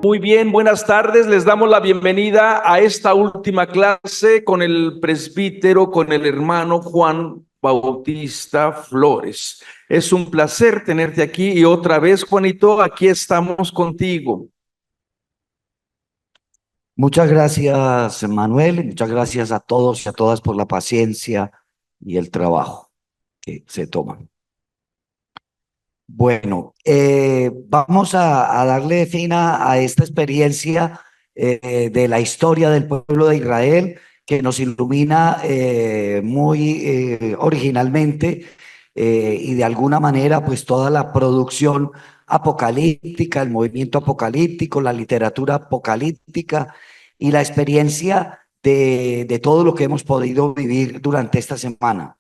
Muy bien, buenas tardes. Les damos la bienvenida a esta última clase con el presbítero, con el hermano Juan Bautista Flores. Es un placer tenerte aquí y otra vez, Juanito, aquí estamos contigo. Muchas gracias, Manuel, y muchas gracias a todos y a todas por la paciencia y el trabajo que se toman. Bueno, vamos a darle fin a esta experiencia de la historia del pueblo de Israel que nos ilumina muy originalmente y de alguna manera pues toda la producción apocalíptica, el movimiento apocalíptico, la literatura apocalíptica y la experiencia de todo lo que hemos podido vivir durante esta semana.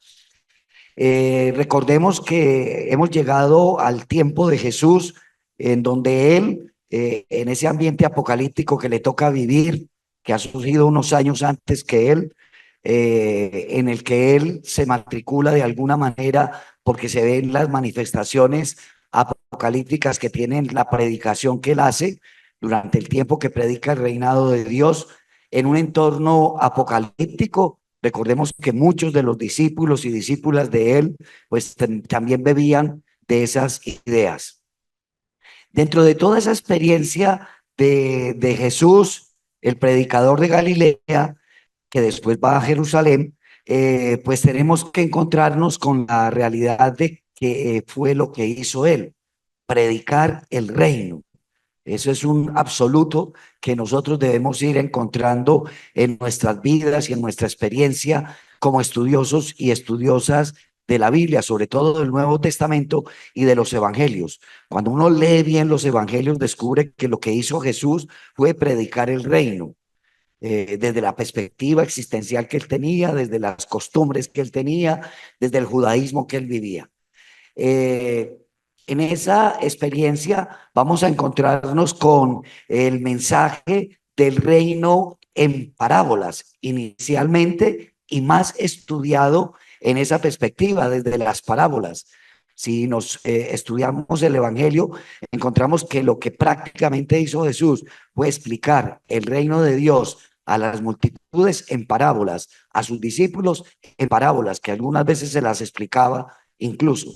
Recordemos que hemos llegado al tiempo de Jesús, en donde Él, en ese ambiente apocalíptico que le toca vivir, que ha surgido unos años antes que Él, en el que Él se matricula de alguna manera porque se ven las manifestaciones apocalípticas que tienen la predicación que Él hace durante el tiempo que predica el reinado de Dios en un entorno apocalíptico. Recordemos que muchos de los discípulos y discípulas de él, pues también bebían de esas ideas. Dentro de toda esa experiencia de Jesús, el predicador de Galilea, que después va a Jerusalén, pues tenemos que encontrarnos con la realidad de que fue lo que hizo él, predicar el reino. Eso es un absoluto que nosotros debemos ir encontrando en nuestras vidas y en nuestra experiencia como estudiosos y estudiosas de la Biblia, sobre todo del Nuevo Testamento y de los Evangelios. Cuando uno lee bien los Evangelios, descubre que lo que hizo Jesús fue predicar el reino, desde la perspectiva existencial que él tenía, desde las costumbres que él tenía, desde el judaísmo que él vivía. Eh, en esa experiencia vamos a encontrarnos con el mensaje del reino en parábolas, inicialmente y más estudiado en esa perspectiva, desde las parábolas. Si nos estudiamos el Evangelio, encontramos que lo que prácticamente hizo Jesús fue explicar el reino de Dios a las multitudes en parábolas, a sus discípulos en parábolas, que algunas veces se las explicaba incluso.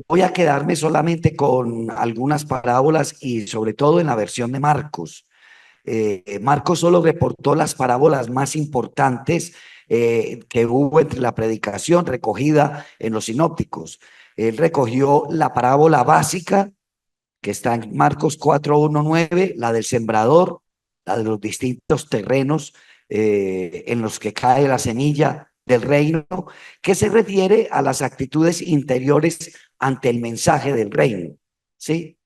Voy a quedarme solamente con algunas parábolas y sobre todo en la versión de Marcos. Marcos solo reportó las parábolas más importantes que hubo entre la predicación recogida en los sinópticos. Él recogió la parábola básica que está en Marcos 4:1-9, la del sembrador, la de los distintos terrenos en los que cae la semilla del reino, que se refiere a las actitudes interiores ante el mensaje del reino, ¿sí?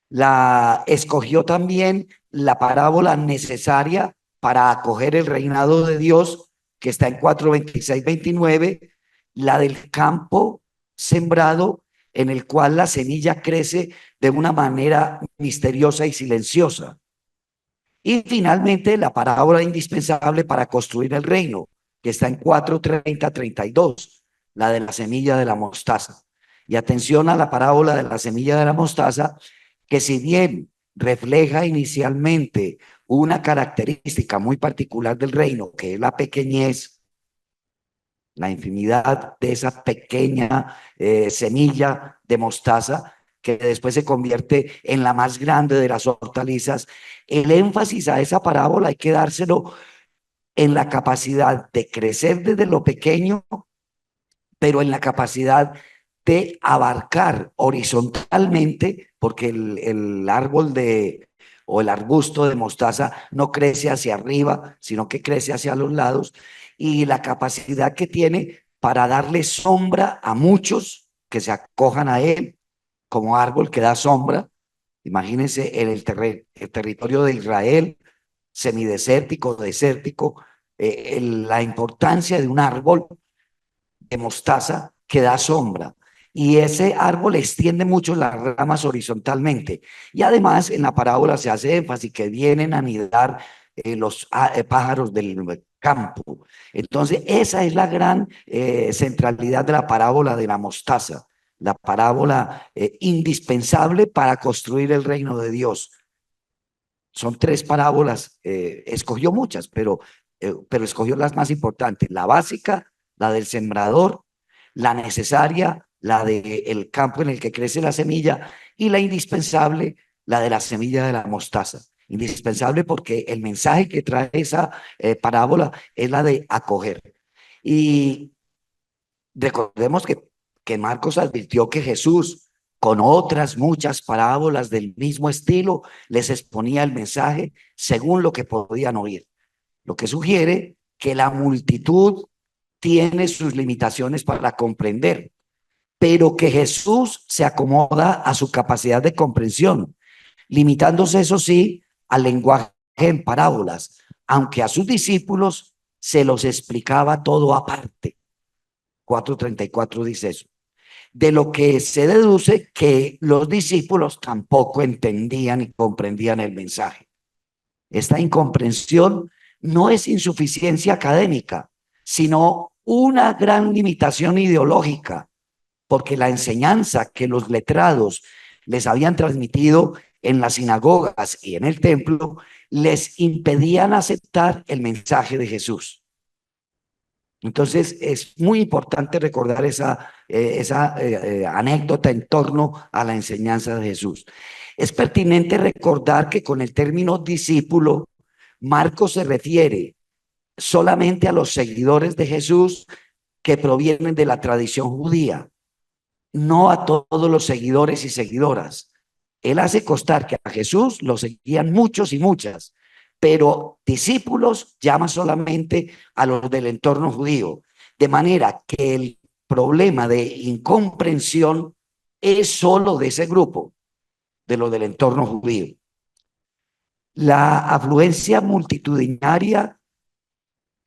La escogió también la parábola necesaria para acoger el reinado de Dios, que está en 4:26-29, la del campo sembrado, en el cual la semilla crece de una manera misteriosa y silenciosa. Y finalmente la parábola indispensable para construir el reino, que está en 4:30-32, la de la semilla de la mostaza. Y atención a la parábola de la semilla de la mostaza, que si bien refleja inicialmente una característica muy particular del reino, que es la pequeñez, la infinidad de esa pequeña semilla de mostaza, que después se convierte en la más grande de las hortalizas, el énfasis a esa parábola hay que dárselo en la capacidad de crecer desde lo pequeño, pero en la capacidad de abarcar horizontalmente, porque el árbol o el arbusto de mostaza no crece hacia arriba, sino que crece hacia los lados, y la capacidad que tiene para darle sombra a muchos que se acojan a él como árbol que da sombra. Imagínense en el territorio de Israel, semidesértico, desértico, la importancia de un árbol de mostaza que da sombra. Y ese árbol extiende mucho las ramas horizontalmente. Y además en la parábola se hace énfasis que vienen a anidar los pájaros del campo. Entonces esa es la gran centralidad de la parábola de la mostaza. la parábola indispensable para construir el reino de Dios. Son tres parábolas, escogió muchas, pero escogió las más importantes. La básica, la del sembrador, la necesaria, la del campo en el que crece la semilla, y la indispensable, la de la semilla de la mostaza. Indispensable porque el mensaje que trae esa parábola es la de acoger. Y recordemos que Marcos advirtió que Jesús, con otras muchas parábolas del mismo estilo, les exponía el mensaje según lo que podían oír, lo que sugiere que la multitud tiene sus limitaciones para comprender, pero que Jesús se acomoda a su capacidad de comprensión, limitándose, eso sí, al lenguaje en parábolas, aunque a sus discípulos se los explicaba todo aparte. 4:34 dice eso. De lo que se deduce que los discípulos tampoco entendían y comprendían el mensaje. Esta incomprensión no es insuficiencia académica, sino una gran limitación ideológica, porque la enseñanza que los letrados les habían transmitido en las sinagogas y en el templo les impedían aceptar el mensaje de Jesús. Entonces es muy importante recordar esa anécdota en torno a la enseñanza de Jesús. Es pertinente recordar que con el término discípulo, Marcos se refiere solamente a los seguidores de Jesús que provienen de la tradición judía, no a todos los seguidores y seguidoras. Él hace constar que a Jesús lo seguían muchos y muchas, pero discípulos llama solamente a los del entorno judío, de manera que el problema de incomprensión es solo de ese grupo, de los del entorno judío. La afluencia multitudinaria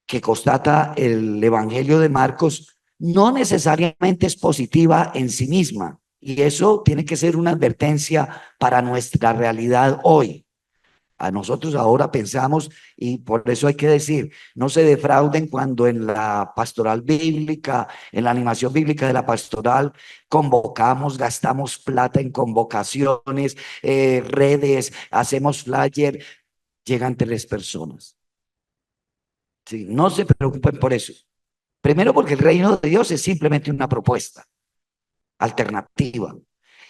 que constata el Evangelio de Marcos no necesariamente es positiva en sí misma, y eso tiene que ser una advertencia para nuestra realidad hoy. A nosotros ahora pensamos, y por eso hay que decir, no se defrauden cuando en la pastoral bíblica, en la animación bíblica de la pastoral, convocamos, gastamos plata en convocaciones, redes, hacemos flyer, llegan 3 personas. Sí, no se preocupen por eso. Primero porque el reino de Dios es simplemente una propuesta alternativa.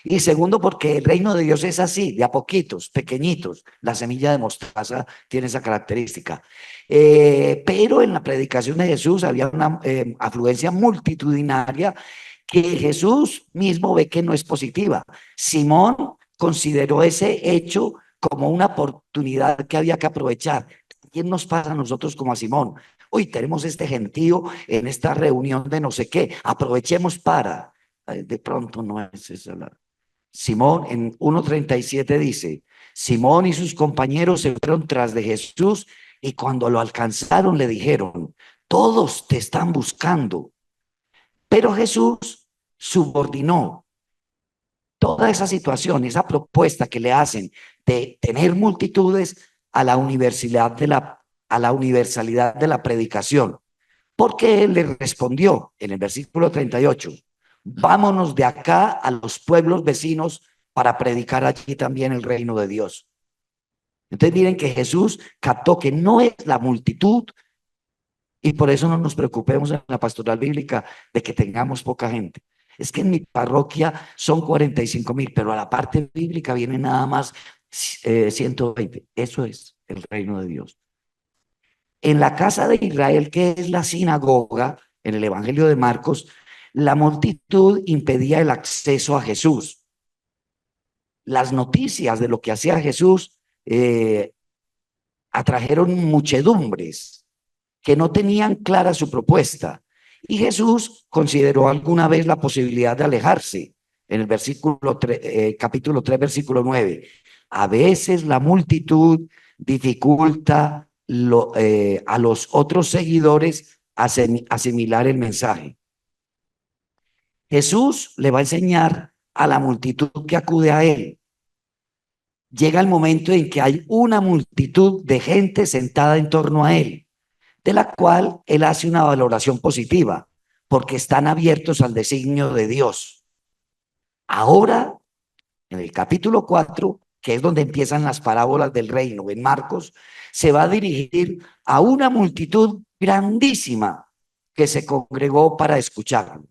Y segundo, porque el reino de Dios es así, de a poquitos, pequeñitos. La semilla de mostaza tiene esa característica. Pero en la predicación de Jesús había una afluencia multitudinaria que Jesús mismo ve que no es positiva. Simón consideró ese hecho como una oportunidad que había que aprovechar. ¿Quién nos pasa a nosotros como a Simón? Hoy tenemos este gentío en esta reunión de no sé qué. Aprovechemos para... De pronto no es esa la... Simón en 1:37 dice, Simón y sus compañeros se fueron tras de Jesús y cuando lo alcanzaron le dijeron, todos te están buscando. Pero Jesús subordinó toda esa situación, esa propuesta que le hacen de tener multitudes a la universalidad de la predicación. Porque él le respondió en el versículo 38, vámonos de acá a los pueblos vecinos para predicar allí también el reino de Dios. Entonces miren que Jesús captó que no es la multitud y por eso no nos preocupemos en la pastoral bíblica de que tengamos poca gente. Es que en mi parroquia son 45,000, pero a la parte bíblica vienen nada más 120. Eso es el reino de Dios. En la casa de Israel, que es la sinagoga, en el Evangelio de Marcos, la multitud impedía el acceso a Jesús. Las noticias de lo que hacía Jesús atrajeron muchedumbres que no tenían clara su propuesta. Y Jesús consideró alguna vez la posibilidad de alejarse. En el capítulo 3, versículo 9. A veces la multitud dificulta a los otros seguidores asimilar el mensaje. Jesús le va a enseñar a la multitud que acude a él. Llega el momento en que hay una multitud de gente sentada en torno a él, de la cual él hace una valoración positiva, porque están abiertos al designio de Dios. Ahora, en el capítulo 4, que es donde empiezan las parábolas del reino, en Marcos, se va a dirigir a una multitud grandísima que se congregó para escucharlo.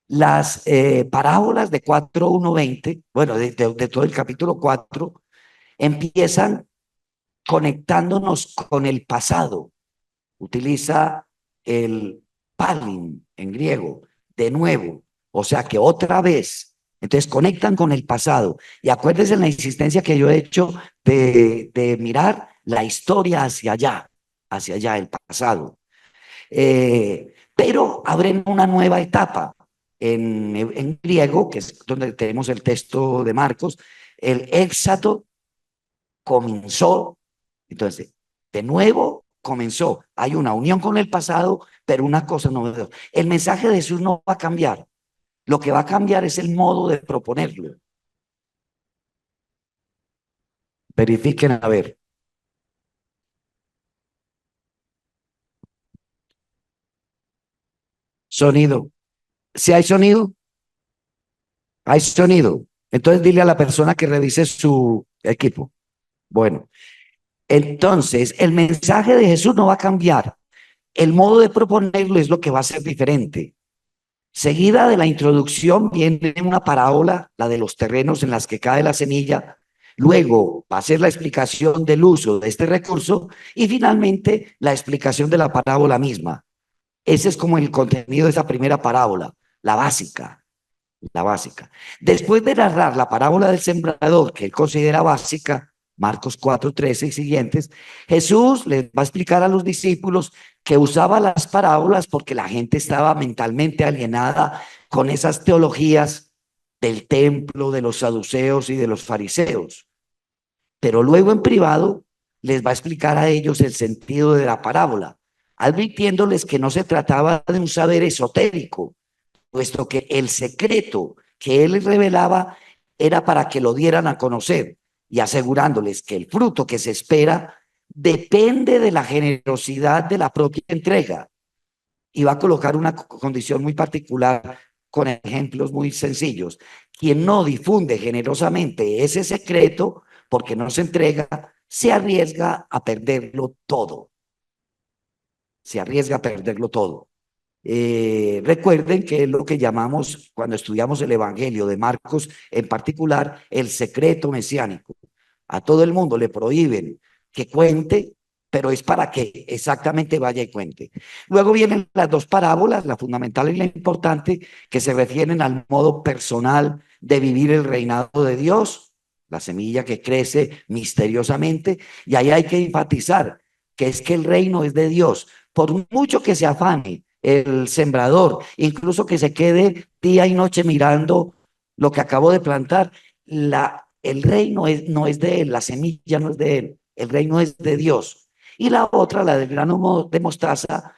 Las parábolas de 4:1-20, bueno, de todo el capítulo 4, empiezan conectándonos con el pasado. Utiliza el palin en griego, de nuevo, o sea que otra vez. Entonces conectan con el pasado. Y acuérdense en la insistencia que yo he hecho de mirar la historia hacia allá, el pasado. Pero abren una nueva etapa en griego, que es donde tenemos el texto de Marcos. El éxodo comenzó, entonces, de nuevo comenzó. Hay una unión con el pasado, pero una cosa no. El mensaje de Jesús no va a cambiar. Lo que va a cambiar es el modo de proponerlo. Verifiquen a ver. Sonido. Si hay sonido, hay sonido. Entonces dile a la persona que revise su equipo. Bueno, entonces el mensaje de Jesús no va a cambiar. El modo de proponerlo es lo que va a ser diferente. Seguida de la introducción viene una parábola, la de los terrenos en las que cae la semilla. Luego va a ser la explicación del uso de este recurso y finalmente la explicación de la parábola misma. Ese es como el contenido de esa primera parábola, la básica, la básica. Después de narrar la parábola del sembrador, que él considera básica, Marcos 4:13 y siguientes, Jesús les va a explicar a los discípulos que usaba las parábolas porque la gente estaba mentalmente alienada con esas teologías del templo, de los saduceos y de los fariseos. Pero luego en privado les va a explicar a ellos el sentido de la parábola, advirtiéndoles que no se trataba de un saber esotérico, puesto que el secreto que él les revelaba era para que lo dieran a conocer y asegurándoles que el fruto que se espera depende de la generosidad de la propia entrega. Y va a colocar una condición muy particular con ejemplos muy sencillos. Quien no difunde generosamente ese secreto, porque no se entrega, se arriesga a perderlo todo. Se arriesga a perderlo todo. Recuerden que es lo que llamamos, cuando estudiamos el Evangelio de Marcos, en particular, el secreto mesiánico. A todo el mundo le prohíben que cuente, pero es para que exactamente vaya y cuente. Luego vienen las dos parábolas, la fundamental y la importante, que se refieren al modo personal de vivir el reinado de Dios, la semilla que crece misteriosamente, y ahí hay que enfatizar que es que el reino es de Dios. Por mucho que se afane el sembrador, incluso que se quede día y noche mirando lo que acabó de plantar, el reino no es de él, la semilla no es de él, el reino es de Dios. Y la otra, la del grano de mostaza,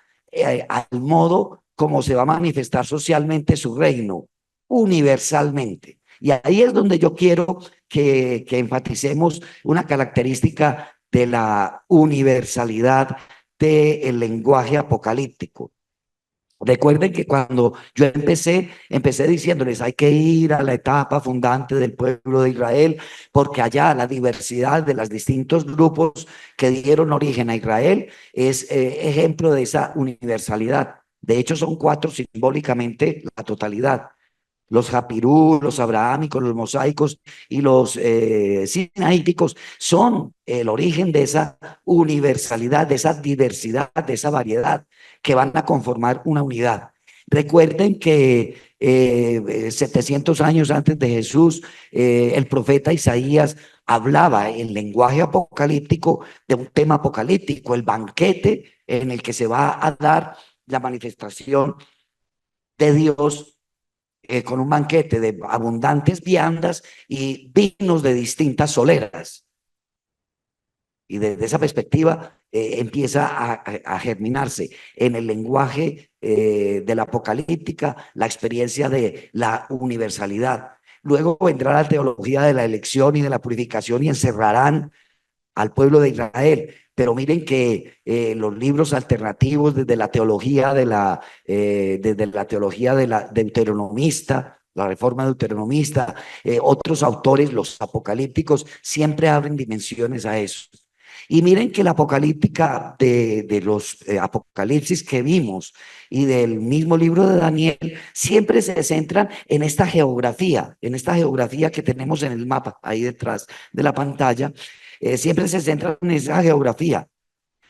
al modo como se va a manifestar socialmente su reino, universalmente. Y ahí es donde yo quiero que enfaticemos una característica de la universalidad del lenguaje apocalíptico. Recuerden que cuando yo empecé diciéndoles hay que ir a la etapa fundante del pueblo de Israel, porque allá la diversidad de los distintos grupos que dieron origen a Israel es ejemplo de esa universalidad. De hecho, son 4 simbólicamente la totalidad. Los japirú, los abrahámicos, los mosaicos y los sinaíticos son el origen de esa universalidad, de esa diversidad, de esa variedad que van a conformar una unidad. Recuerden que 700 años antes de Jesús, el profeta Isaías hablaba en lenguaje apocalíptico de un tema apocalíptico, el banquete en el que se va a dar la manifestación de Dios, con un banquete de abundantes viandas y vinos de distintas soleras. Y desde esa perspectiva empieza a germinarse en el lenguaje de la apocalíptica la experiencia de la universalidad. Luego vendrá la teología de la elección y de la purificación y encerrarán al pueblo de Israel. Pero miren que los libros alternativos desde la teología de la deuteronomista, la Reforma deuteronomista, otros autores, los apocalípticos, siempre abren dimensiones a eso. Y miren que la apocalíptica de los apocalipsis que vimos y del mismo libro de Daniel siempre se centran en esta geografía que tenemos en el mapa ahí detrás de la pantalla, siempre se centran en esa geografía.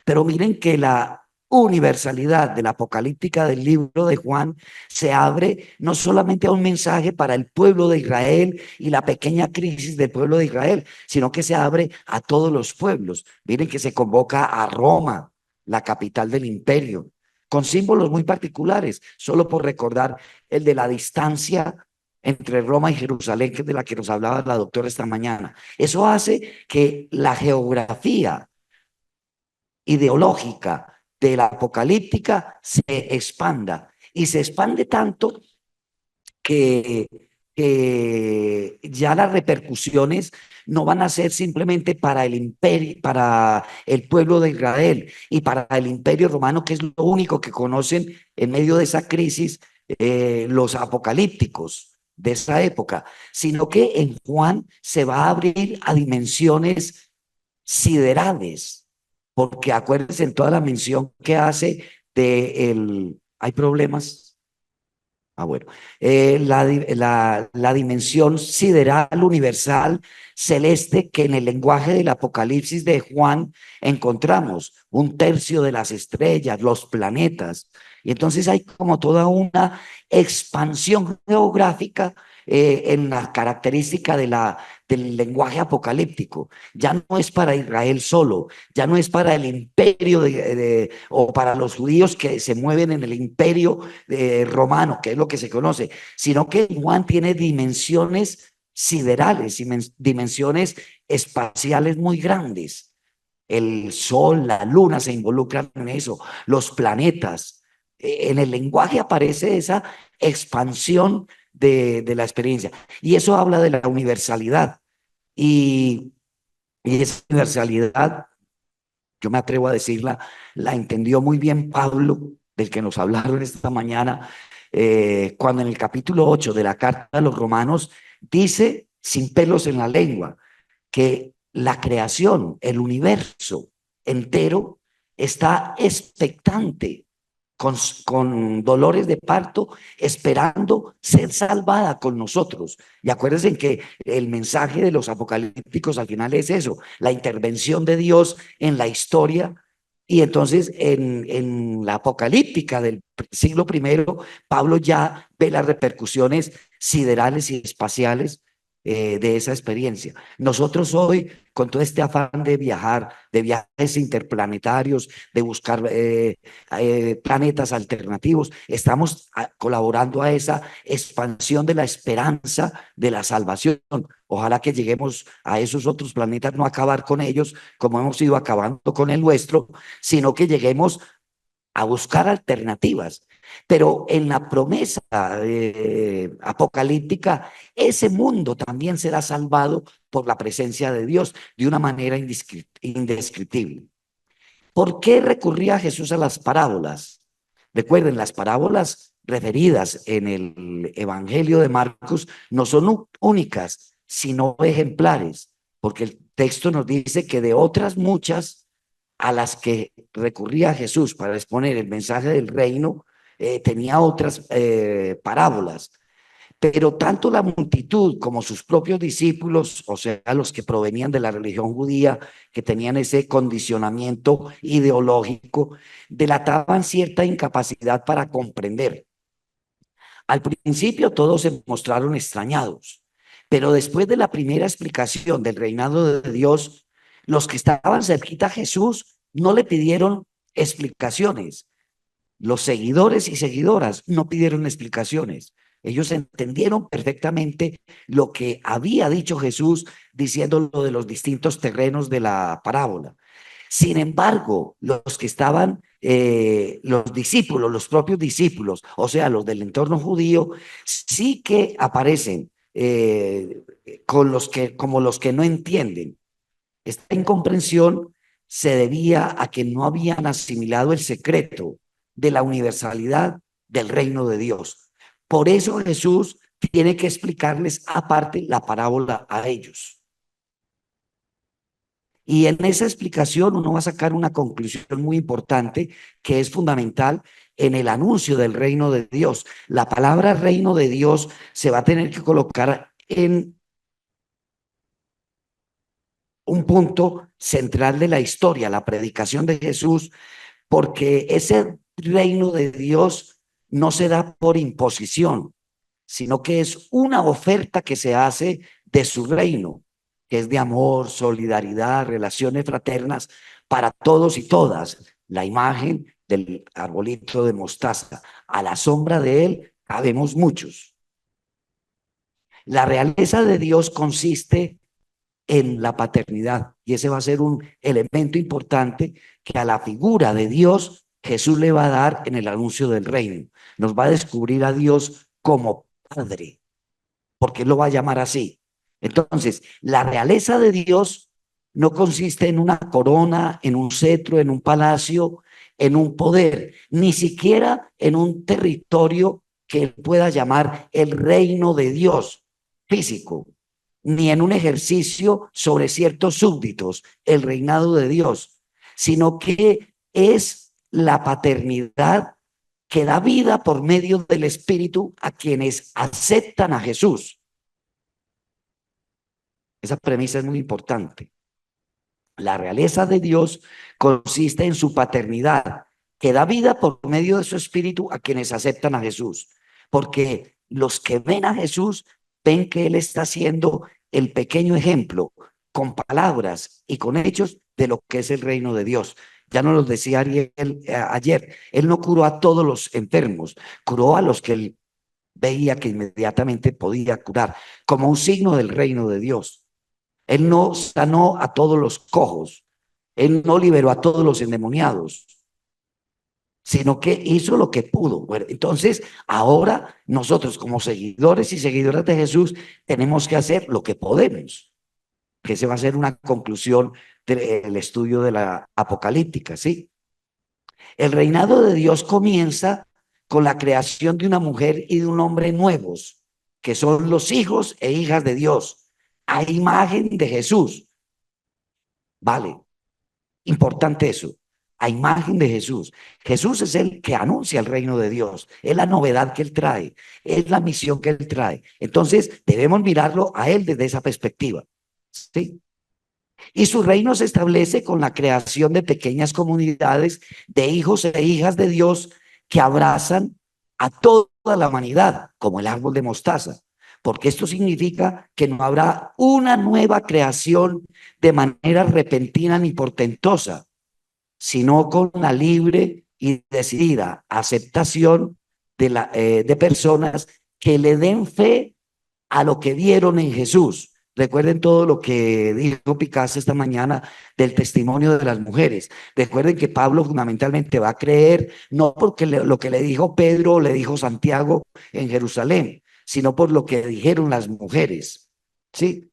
Pero miren que la universalidad de la apocalíptica del libro de Juan se abre no solamente a un mensaje para el pueblo de Israel y la pequeña crisis del pueblo de Israel, sino que se abre a todos los pueblos. Miren que se convoca a Roma, la capital del imperio, con símbolos muy particulares, solo por recordar el de la distancia entre Roma y Jerusalén, que es de la que nos hablaba la doctora esta mañana. Eso hace que la geografía ideológica de la apocalíptica se expanda y se expande tanto que, que ya las repercusiones no van a ser simplemente para el imperio, para el pueblo de Israel y para el imperio romano, que es lo único que conocen en medio de esa crisis los apocalípticos de esa época, sino que en Juan se va a abrir a dimensiones siderales, porque acuérdense en toda la mención que hace de el, hay problemas. Bueno, la dimensión sideral, universal, celeste, que en el lenguaje del Apocalipsis de Juan encontramos un tercio de las estrellas, los planetas. Y entonces hay como toda una expansión geográfica en la característica del lenguaje apocalíptico. Ya no es para Israel solo, ya no es para el imperio o para los judíos que se mueven en el imperio romano, que es lo que se conoce, sino que Juan tiene dimensiones siderales, dimensiones espaciales muy grandes. El sol, la luna se involucran en eso, los planetas. En el lenguaje aparece esa expansión de la experiencia. Y eso habla de la universalidad. Y esa universalidad, yo me atrevo a decirla, la entendió muy bien Pablo, del que nos hablaron esta mañana, cuando en el capítulo 8 de la carta a los romanos dice, sin pelos en la lengua, que la creación, el universo entero, está expectante, con dolores de parto, esperando ser salvada con nosotros. Y acuérdense que el mensaje de los apocalípticos al final es eso, la intervención de Dios en la historia. Y entonces en la apocalíptica del siglo primero, Pablo ya ve las repercusiones siderales y espaciales de esa experiencia. Nosotros hoy, con todo este afán de viajar, de viajes interplanetarios, de buscar planetas alternativos, estamos colaborando a esa expansión de la esperanza de la salvación. Ojalá que lleguemos a esos otros planetas, no acabar con ellos como hemos ido acabando con el nuestro, sino que lleguemos a buscar alternativas. Pero en la promesa apocalíptica, ese mundo también será salvado por la presencia de Dios de una manera indescriptible. ¿Por qué recurría Jesús a las parábolas? Recuerden, las parábolas referidas en el Evangelio de Marcos no son únicas, sino ejemplares, porque el texto nos dice que de otras muchas a las que recurría Jesús para exponer el mensaje del reino, tenía otras parábolas. Pero tanto la multitud como sus propios discípulos, o sea, los que provenían de la religión judía, que tenían ese condicionamiento ideológico, delataban cierta incapacidad para comprender. Al principio todos se mostraron extrañados, pero después de la primera explicación del reinado de Dios, los que estaban cerquita a Jesús no le pidieron explicaciones. Los seguidores y seguidoras no pidieron explicaciones. Ellos entendieron perfectamente lo que había dicho Jesús diciendo lo de los distintos terrenos de la parábola. Sin embargo, los que estaban, los discípulos, los propios discípulos, o sea, los del entorno judío, sí que aparecen como los que no entienden. Esta incomprensión se debía a que no habían asimilado el secreto de la universalidad del reino de Dios. Por eso Jesús tiene que explicarles aparte la parábola a ellos. Y en esa explicación uno va a sacar una conclusión muy importante que es fundamental en el anuncio del reino de Dios. La palabra reino de Dios se va a tener que colocar en un punto central de la historia, la predicación de Jesús, porque ese reino de Dios no se da por imposición, sino que es una oferta que se hace de su reino, que es de amor, solidaridad, relaciones fraternas para todos y todas. La imagen del arbolito de mostaza, a la sombra de él cabemos muchos. La realeza de Dios consiste en la paternidad, y ese va a ser un elemento importante que a la figura de Dios Jesús le va a dar en el anuncio del reino. Nos va a descubrir a Dios como Padre, porque él lo va a llamar así. Entonces, la realeza de Dios no consiste en una corona, en un cetro, en un palacio, en un poder, ni siquiera en un territorio que él pueda llamar el reino de Dios físico, ni en un ejercicio sobre ciertos súbditos, el reinado de Dios, sino que es la paternidad que da vida por medio del Espíritu a quienes aceptan a Jesús. Esa premisa es muy importante. La realeza de Dios consiste en su paternidad, que da vida por medio de su Espíritu a quienes aceptan a Jesús. Porque los que ven a Jesús ven que Él está haciendo el pequeño ejemplo con palabras y con hechos de lo que es el reino de Dios. Ya nos lo decía Ariel ayer. Él no curó a todos los enfermos, curó a los que él veía que inmediatamente podía curar, como un signo del reino de Dios. Él no sanó a todos los cojos, él no liberó a todos los endemoniados, sino que hizo lo que pudo. Bueno, entonces, ahora nosotros como seguidores y seguidoras de Jesús tenemos que hacer lo que podemos, que esa va a ser una conclusión del estudio de la apocalíptica, ¿sí? El reinado de Dios comienza con la creación de una mujer y de un hombre nuevos, que son los hijos e hijas de Dios, a imagen de Jesús. Vale, importante eso, a imagen de Jesús. Jesús es el que anuncia el reino de Dios, es la novedad que él trae, es la misión que él trae. Entonces debemos mirarlo a él desde esa perspectiva, ¿sí? Y su reino se establece con la creación de pequeñas comunidades de hijos e hijas de Dios que abrazan a toda la humanidad, como el árbol de mostaza, porque esto significa que no habrá una nueva creación de manera repentina ni portentosa, sino con la libre y decidida aceptación de personas que le den fe a lo que vieron en Jesús. Recuerden todo lo que dijo Picasso esta mañana del testimonio de las mujeres. Recuerden que Pablo fundamentalmente va a creer no porque lo que le dijo Pedro o le dijo Santiago en Jerusalén, sino por lo que dijeron las mujeres. ¿Sí?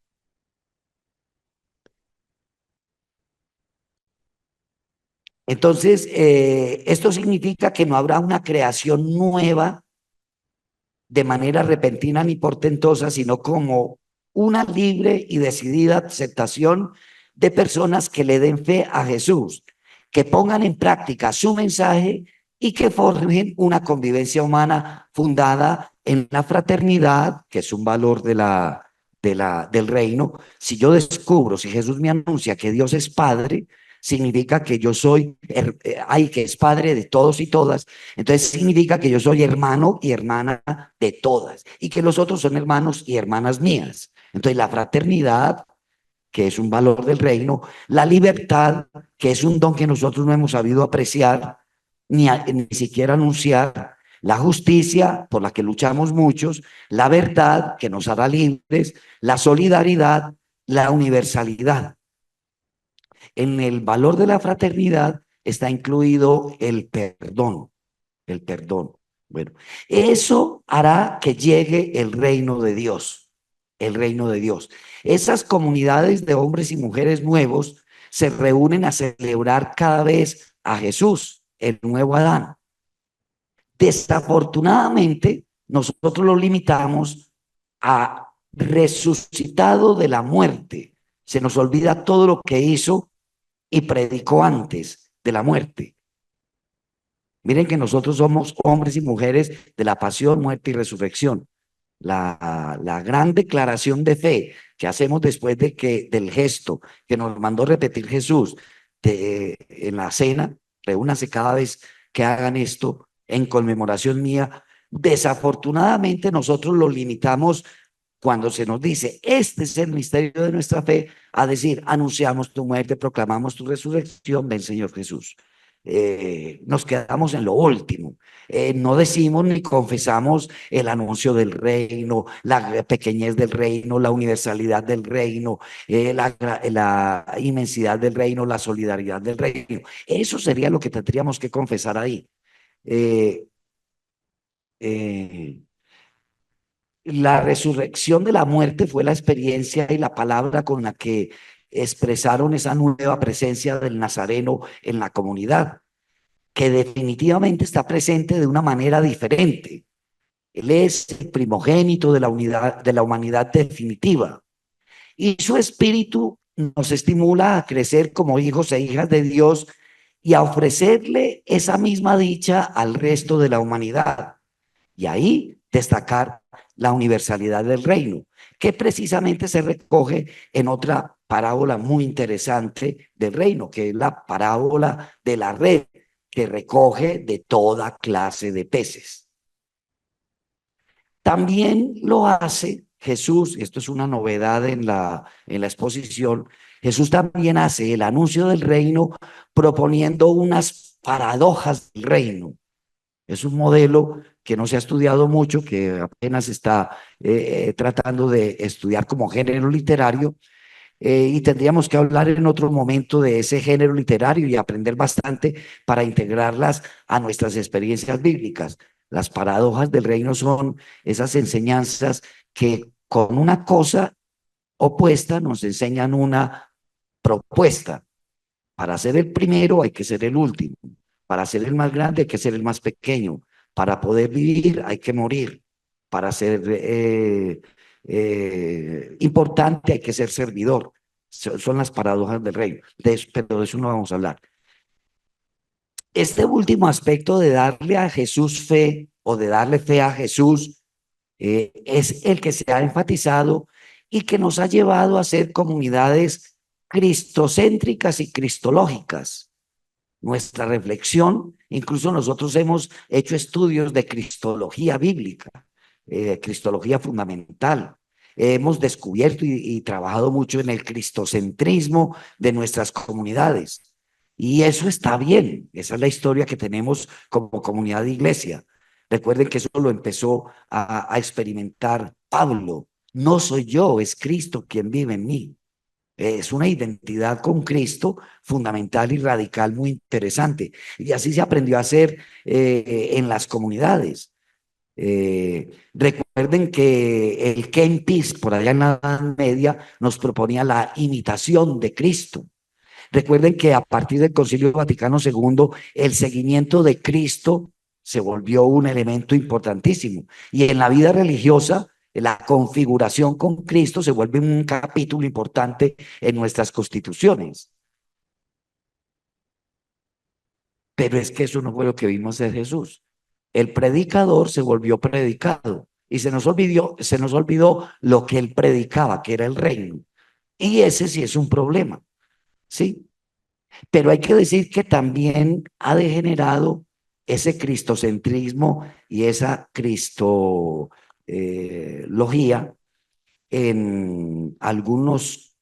Entonces, esto significa que no habrá una creación nueva de manera repentina ni portentosa, sino como una libre y decidida aceptación de personas que le den fe a Jesús, que pongan en práctica su mensaje y que forjen una convivencia humana fundada en la fraternidad, que es un valor del reino. Si yo descubro, si Jesús me anuncia que Dios es Padre, significa que yo soy, que es Padre de todos y todas, entonces significa que yo soy hermano y hermana de todas y que los otros son hermanos y hermanas mías. Entonces la fraternidad, que es un valor del reino, la libertad, que es un don que nosotros no hemos sabido apreciar ni siquiera anunciar, la justicia, por la que luchamos muchos, la verdad, que nos hará libres, la solidaridad, la universalidad. En el valor de la fraternidad está incluido el perdón, el perdón. Bueno, eso hará que llegue el reino de Dios, el reino de Dios. Esas comunidades de hombres y mujeres nuevos se reúnen a celebrar cada vez a Jesús, el nuevo Adán. Desafortunadamente, nosotros lo limitamos ha resucitado de la muerte. Se nos olvida todo lo que hizo y predicó antes de la muerte. Miren que nosotros somos hombres y mujeres de la pasión, muerte y resurrección. La gran declaración de fe que hacemos después del gesto que nos mandó repetir Jesús en la cena, reúnanse cada vez que hagan esto en conmemoración mía. Desafortunadamente nosotros lo limitamos cuando se nos dice, este es el misterio de nuestra fe, a decir, anunciamos tu muerte, proclamamos tu resurrección, ven Señor Jesús. Nos quedamos en lo último. No decimos ni confesamos el anuncio del reino, la pequeñez del reino, la universalidad del reino, la inmensidad del reino, la solidaridad del reino. Eso sería lo que tendríamos que confesar ahí. Eh, eh, la resurrección de la muerte fue la experiencia y la palabra con la que expresaron esa nueva presencia del Nazareno en la comunidad, que definitivamente está presente de una manera diferente. Él es el primogénito de la unidad, de la humanidad definitiva. Y su espíritu nos estimula a crecer como hijos e hijas de Dios y a ofrecerle esa misma dicha al resto de la humanidad. Y ahí destacar la universalidad del reino, que precisamente se recoge en otra parábola muy interesante del reino, que es la parábola de la red, que recoge de toda clase de peces. También lo hace Jesús, y esto es una novedad en la exposición, Jesús también hace el anuncio del reino proponiendo unas paradojas del reino. Es un modelo que no se ha estudiado mucho, que apenas está tratando de estudiar como género literario, y tendríamos que hablar en otro momento de ese género literario y aprender bastante para integrarlas a nuestras experiencias bíblicas. Las paradojas del reino son esas enseñanzas que con una cosa opuesta nos enseñan una propuesta. Para ser el primero hay que ser el último. Para ser el más grande hay que ser el más pequeño. Para poder vivir hay que morir. Para ser importante hay que ser servidor. Son las paradojas del reino. Pero de eso no vamos a hablar. Este último aspecto de darle a Jesús fe o de darle fe a Jesús es el que se ha enfatizado y que nos ha llevado a ser comunidades cristocéntricas y cristológicas. Nuestra reflexión, incluso nosotros hemos hecho estudios de cristología bíblica, cristología fundamental. Hemos descubierto y trabajado mucho en el cristocentrismo de nuestras comunidades. Y eso está bien, esa es la historia que tenemos como comunidad de iglesia. Recuerden que eso lo empezó a experimentar Pablo. No soy yo, es Cristo quien vive en mí. Es una identidad con Cristo fundamental y radical muy interesante. Y así se aprendió a hacer en las comunidades. Recuerden que el Ken Peace, por allá en la Edad Media, nos proponía la imitación de Cristo. Recuerden que a partir del Concilio Vaticano II, el seguimiento de Cristo se volvió un elemento importantísimo. Y en la vida religiosa, la configuración con Cristo se vuelve un capítulo importante en nuestras constituciones. Pero es que eso no fue lo que vimos de Jesús. El predicador se volvió predicado y se nos olvidó lo que él predicaba, que era el reino. Y ese sí es un problema, ¿sí? Pero hay que decir que también ha degenerado ese cristocentrismo y esa cristología en algunos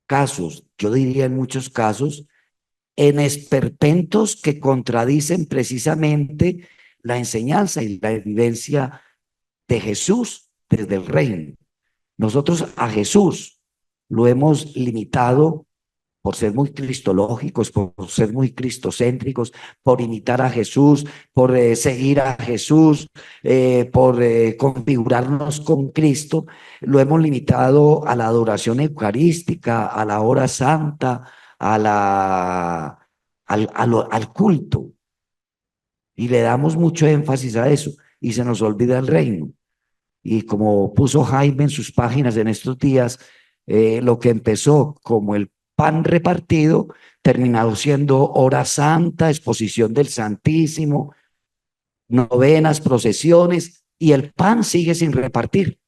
casos, yo diría en muchos casos, en esperpentos que contradicen precisamente la enseñanza y la evidencia de Jesús desde el reino. Nosotros a Jesús lo hemos limitado por ser muy cristológicos, por ser muy cristocéntricos, por imitar a Jesús, por seguir a Jesús, por configurarnos con Cristo, lo hemos limitado a la adoración eucarística, a la hora santa, al culto. Y le damos mucho énfasis a eso y se nos olvida el reino. Y como puso Jaime en sus páginas en estos días, lo que empezó como el pan repartido, terminado siendo hora santa, exposición del Santísimo, novenas, procesiones, y el pan sigue sin repartir.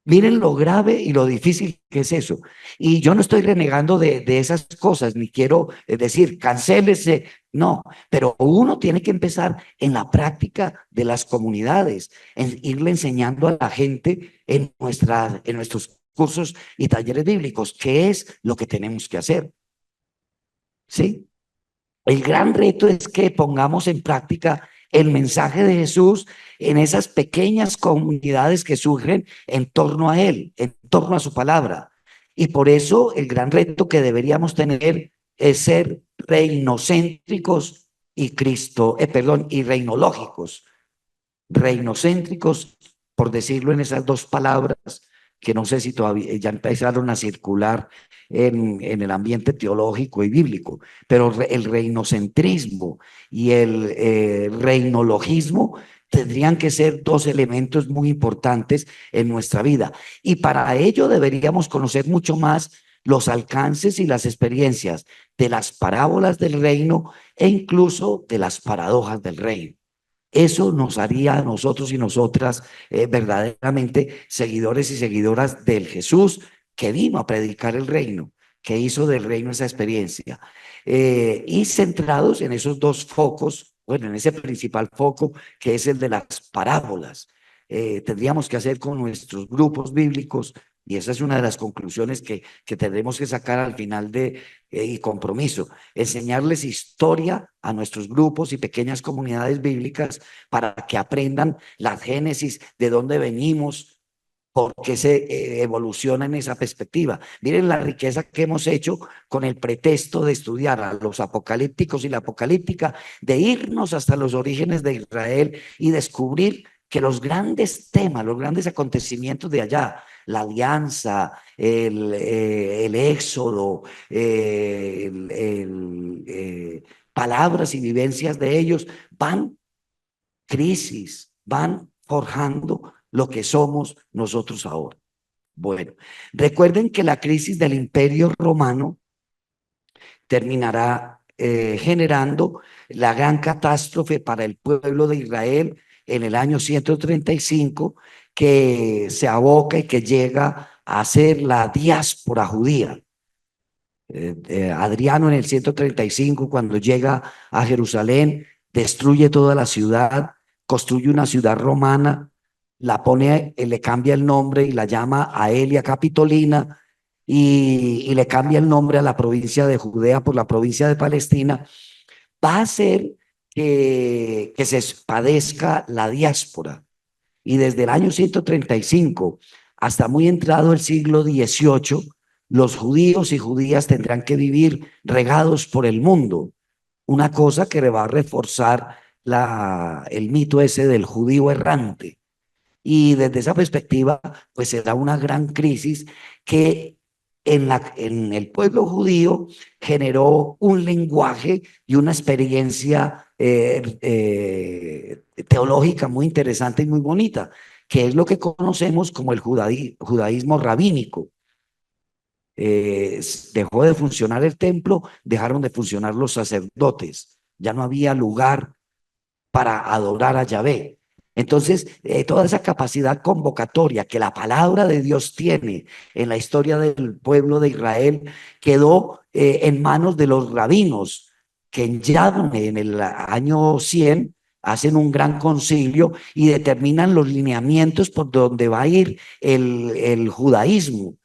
Miren lo grave y lo difícil que es eso. Y yo no estoy renegando de esas cosas, ni quiero decir, cancélese, no, pero uno tiene que empezar en la práctica de las comunidades, en irle enseñando a la gente en nuestros cursos y talleres bíblicos qué es lo que tenemos que hacer. ¿Sí? El gran reto es que pongamos en práctica el mensaje de Jesús en esas pequeñas comunidades que surgen en torno a Él, en torno a su palabra. Y por eso el gran reto que deberíamos tener es ser reinocéntricos y y reinológicos. Reinocéntricos, por decirlo en esas dos palabras, que no sé si todavía ya empezaron a circular en el ambiente teológico y bíblico, pero el reinocentrismo y el reinologismo tendrían que ser dos elementos muy importantes en nuestra vida. Y para ello deberíamos conocer mucho más los alcances y las experiencias de las parábolas del reino e incluso de las paradojas del reino. Eso nos haría a nosotros y nosotras verdaderamente seguidores y seguidoras del Jesús que vino a predicar el reino, que hizo del reino esa experiencia. Y centrados en esos dos focos, bueno, en ese principal foco que es el de las parábolas. Tendríamos que hacer con nuestros grupos bíblicos, y esa es una de las conclusiones que tendremos que sacar al final y compromiso, enseñarles historia a nuestros grupos y pequeñas comunidades bíblicas para que aprendan la génesis, de dónde venimos, por qué se evoluciona en esa perspectiva. Miren la riqueza que hemos hecho con el pretexto de estudiar a los apocalípticos y la apocalíptica, de irnos hasta los orígenes de Israel y descubrir que los grandes temas, los grandes acontecimientos de allá, la alianza, el éxodo, palabras y vivencias de ellos, van crisis, van forjando lo que somos nosotros ahora. Bueno, recuerden que la crisis del Imperio Romano terminará generando la gran catástrofe para el pueblo de Israel en el año 135, que se aboca y que llega a ser la diáspora judía. Adriano en el 135, cuando llega a Jerusalén, destruye toda la ciudad, construye una ciudad romana, la pone, le cambia el nombre y la llama Aelia Capitolina, y le cambia el nombre a la provincia de Judea por la provincia de Palestina. Va a hacer que se padezca la diáspora. Y desde el año 135 hasta muy entrado el siglo XVIII, los judíos y judías tendrán que vivir regados por el mundo. Una cosa que va a reforzar el mito ese del judío errante. Y desde esa perspectiva, pues se da una gran crisis que en el pueblo judío generó un lenguaje y una experiencia teológica muy interesante y muy bonita, que es lo que conocemos como el judaísmo rabínico. Dejó de funcionar el templo, dejaron de funcionar los sacerdotes, ya no había lugar para adorar a Yahvé. Entonces, toda esa capacidad convocatoria que la palabra de Dios tiene en la historia del pueblo de Israel quedó en manos de los rabinos, que en Yavne, en el año 100, hacen un gran concilio y determinan los lineamientos por donde va a ir el judaísmo,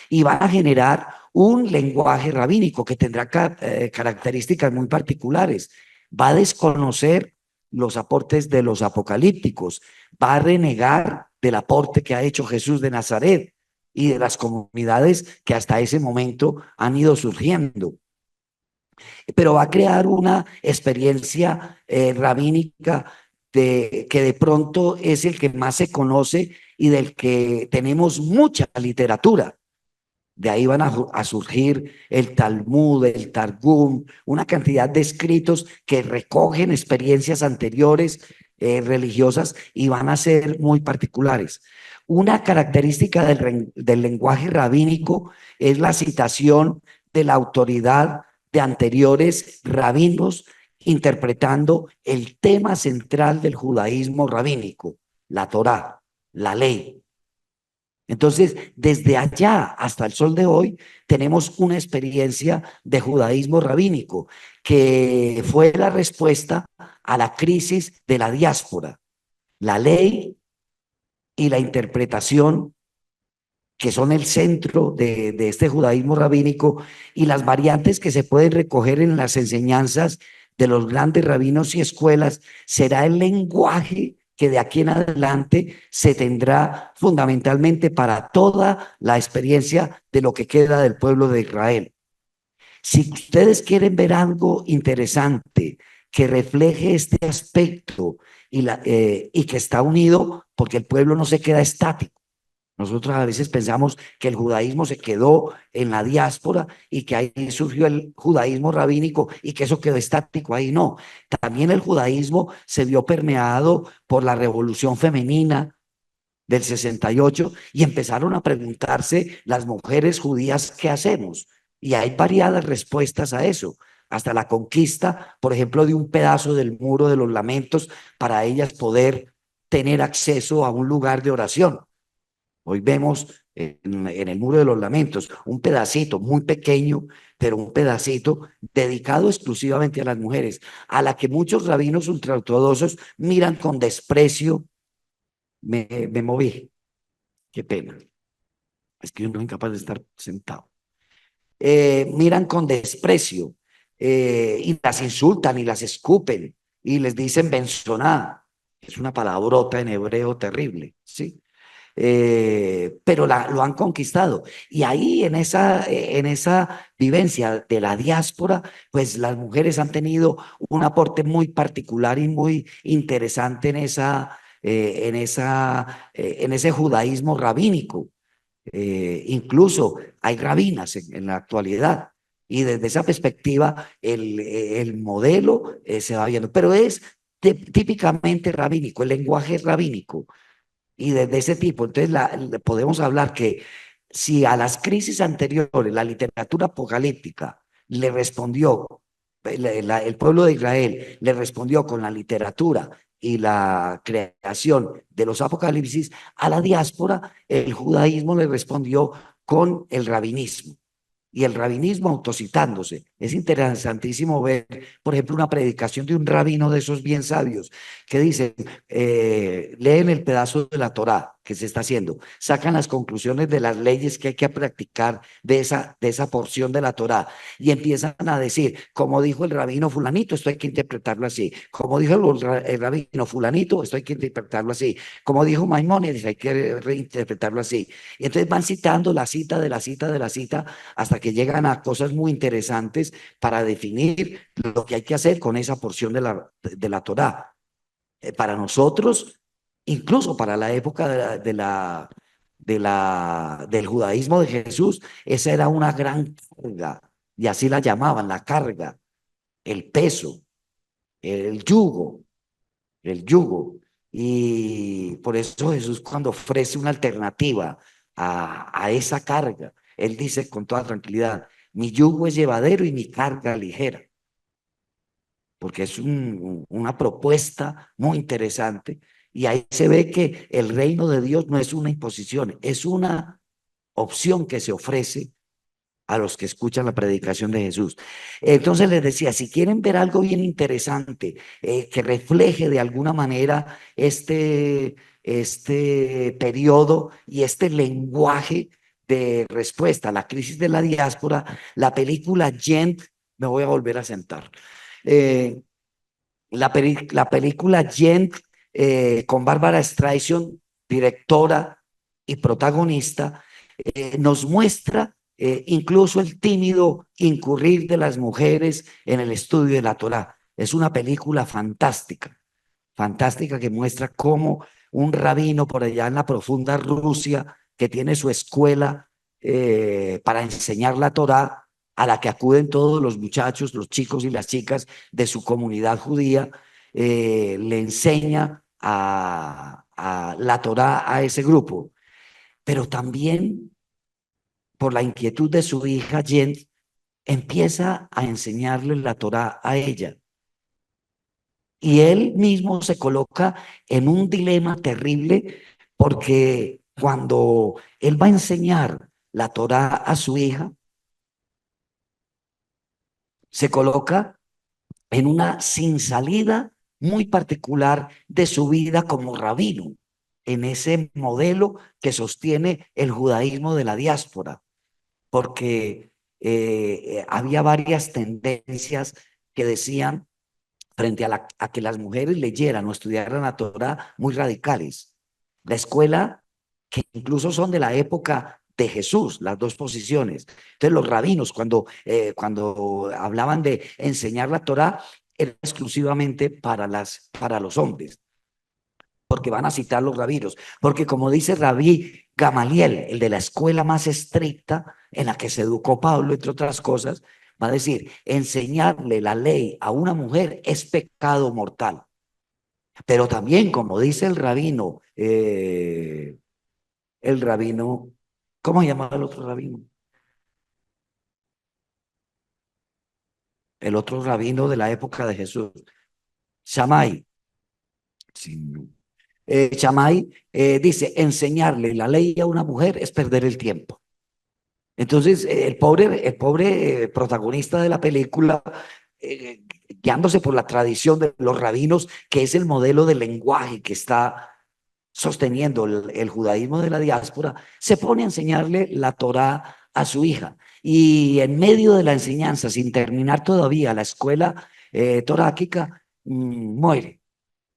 y va a generar un lenguaje rabínico que tendrá características muy particulares. Va a desconocer los aportes de los apocalípticos, va a renegar del aporte que ha hecho Jesús de Nazaret y de las comunidades que hasta ese momento han ido surgiendo. Pero va a crear una experiencia rabínica que de pronto es el que más se conoce y del que tenemos mucha literatura. De ahí van a surgir el Talmud, el Targum, una cantidad de escritos que recogen experiencias anteriores religiosas y van a ser muy particulares. Una característica del lenguaje rabínico es la citación de la autoridad de anteriores rabinos interpretando el tema central del judaísmo rabínico, la Torá, la ley. Entonces, desde allá hasta el sol de hoy, tenemos una experiencia de judaísmo rabínico que fue la respuesta a la crisis de la diáspora. La ley y la interpretación, que son el centro de este judaísmo rabínico, y las variantes que se pueden recoger en las enseñanzas de los grandes rabinos y escuelas, será el lenguaje que de aquí en adelante se tendrá fundamentalmente para toda la experiencia de lo que queda del pueblo de Israel. Si ustedes quieren ver algo interesante que refleje este aspecto y que está unido, porque el pueblo no se queda estático. Nosotros a veces pensamos que el judaísmo se quedó en la diáspora y que ahí surgió el judaísmo rabínico y que eso quedó estático ahí. No, también el judaísmo se vio permeado por la revolución femenina del 68 y empezaron a preguntarse las mujeres judías qué hacemos. Y hay variadas respuestas a eso, hasta la conquista, por ejemplo, de un pedazo del muro de los lamentos para ellas poder tener acceso a un lugar de oración. Hoy vemos en el Muro de los Lamentos un pedacito muy pequeño, pero un pedacito dedicado exclusivamente a las mujeres, a la que muchos rabinos ultraortodoxos miran con desprecio. Me moví, qué pena, es que yo no soy incapaz de estar sentado. Miran con desprecio y las insultan y las escupen y les dicen benzoná. Es una palabrota en hebreo terrible, ¿sí? Pero lo han conquistado. Y ahí en esa vivencia de la diáspora, pues las mujeres han tenido un aporte muy particular y muy interesante en ese judaísmo rabínico. Incluso hay rabinas en la actualidad. Y desde esa perspectiva, el modelo se va viendo, pero es típicamente rabínico, el lenguaje es rabínico y de ese tipo. Entonces, podemos hablar que si a las crisis anteriores la literatura apocalíptica le respondió, el pueblo de Israel le respondió con la literatura y la creación de los apocalipsis, a la diáspora el judaísmo le respondió con el rabinismo y el rabinismo autocitándose. Es interesantísimo ver, por ejemplo, una predicación de un rabino de esos bien sabios que dice, leen el pedazo de la Torá que se está haciendo, sacan las conclusiones de las leyes que hay que practicar de esa porción de la Torá y empiezan a decir, como dijo el rabino fulanito, esto hay que interpretarlo así, como dijo el rabino fulanito, esto hay que interpretarlo así, como dijo Maimónides, hay que reinterpretarlo así. Y entonces van citando la cita de la cita de la cita hasta que llegan a cosas muy interesantes para definir lo que hay que hacer con esa porción de la Torá. Para nosotros, incluso para la época del judaísmo de Jesús, esa era una gran carga, y así la llamaban, la carga, el peso, el yugo, el yugo. Y por eso Jesús cuando ofrece una alternativa a esa carga, él dice con toda tranquilidad, mi yugo es llevadero y mi carga ligera, porque es una propuesta muy interesante y ahí se ve que el reino de Dios no es una imposición, es una opción que se ofrece a los que escuchan la predicación de Jesús. Entonces les decía, si quieren ver algo bien interesante que refleje de alguna manera este periodo y este lenguaje de respuesta a la crisis de la diáspora, la película Gent, me voy a volver a sentar. Eh, la película Gent con Bárbara Streisand, directora y protagonista, nos muestra incluso el tímido incurrir de las mujeres en el estudio de la Torá. Es una película fantástica, fantástica que muestra cómo un rabino por allá en la profunda Rusia, que tiene su escuela para enseñar la Torá, a la que acuden todos los muchachos, los chicos y las chicas de su comunidad judía, le enseña a la Torá a ese grupo, pero también por la inquietud de su hija Jen, empieza a enseñarle la Torá a ella. Y él mismo se coloca en un dilema terrible porque cuando él va a enseñar la Torá a su hija, se coloca en una sin salida muy particular de su vida como rabino, en ese modelo que sostiene el judaísmo de la diáspora, porque había varias tendencias que decían frente a que las mujeres leyeran o estudiaran la Torá muy radicales. La escuela, que incluso son de la época de Jesús, las dos posiciones. Entonces los rabinos, cuando hablaban de enseñar la Torá, era exclusivamente para los hombres, porque van a citar los rabinos, porque como dice Rabí Gamaliel, el de la escuela más estricta en la que se educó Pablo, entre otras cosas, va a decir, enseñarle la ley a una mujer es pecado mortal. Pero también, como dice el rabino, ¿cómo se llama el otro rabino? El otro rabino de la época de Jesús, Shammai. Sí, no. Shammai dice, enseñarle la ley a una mujer es perder el tiempo. Entonces, el pobre protagonista de la película, eh, guiándose por la tradición de los rabinos, que es el modelo de lenguaje que está sosteniendo el judaísmo de la diáspora, se pone a enseñarle la Torá a su hija. Y en medio de la enseñanza, sin terminar todavía la escuela toráquica, muere.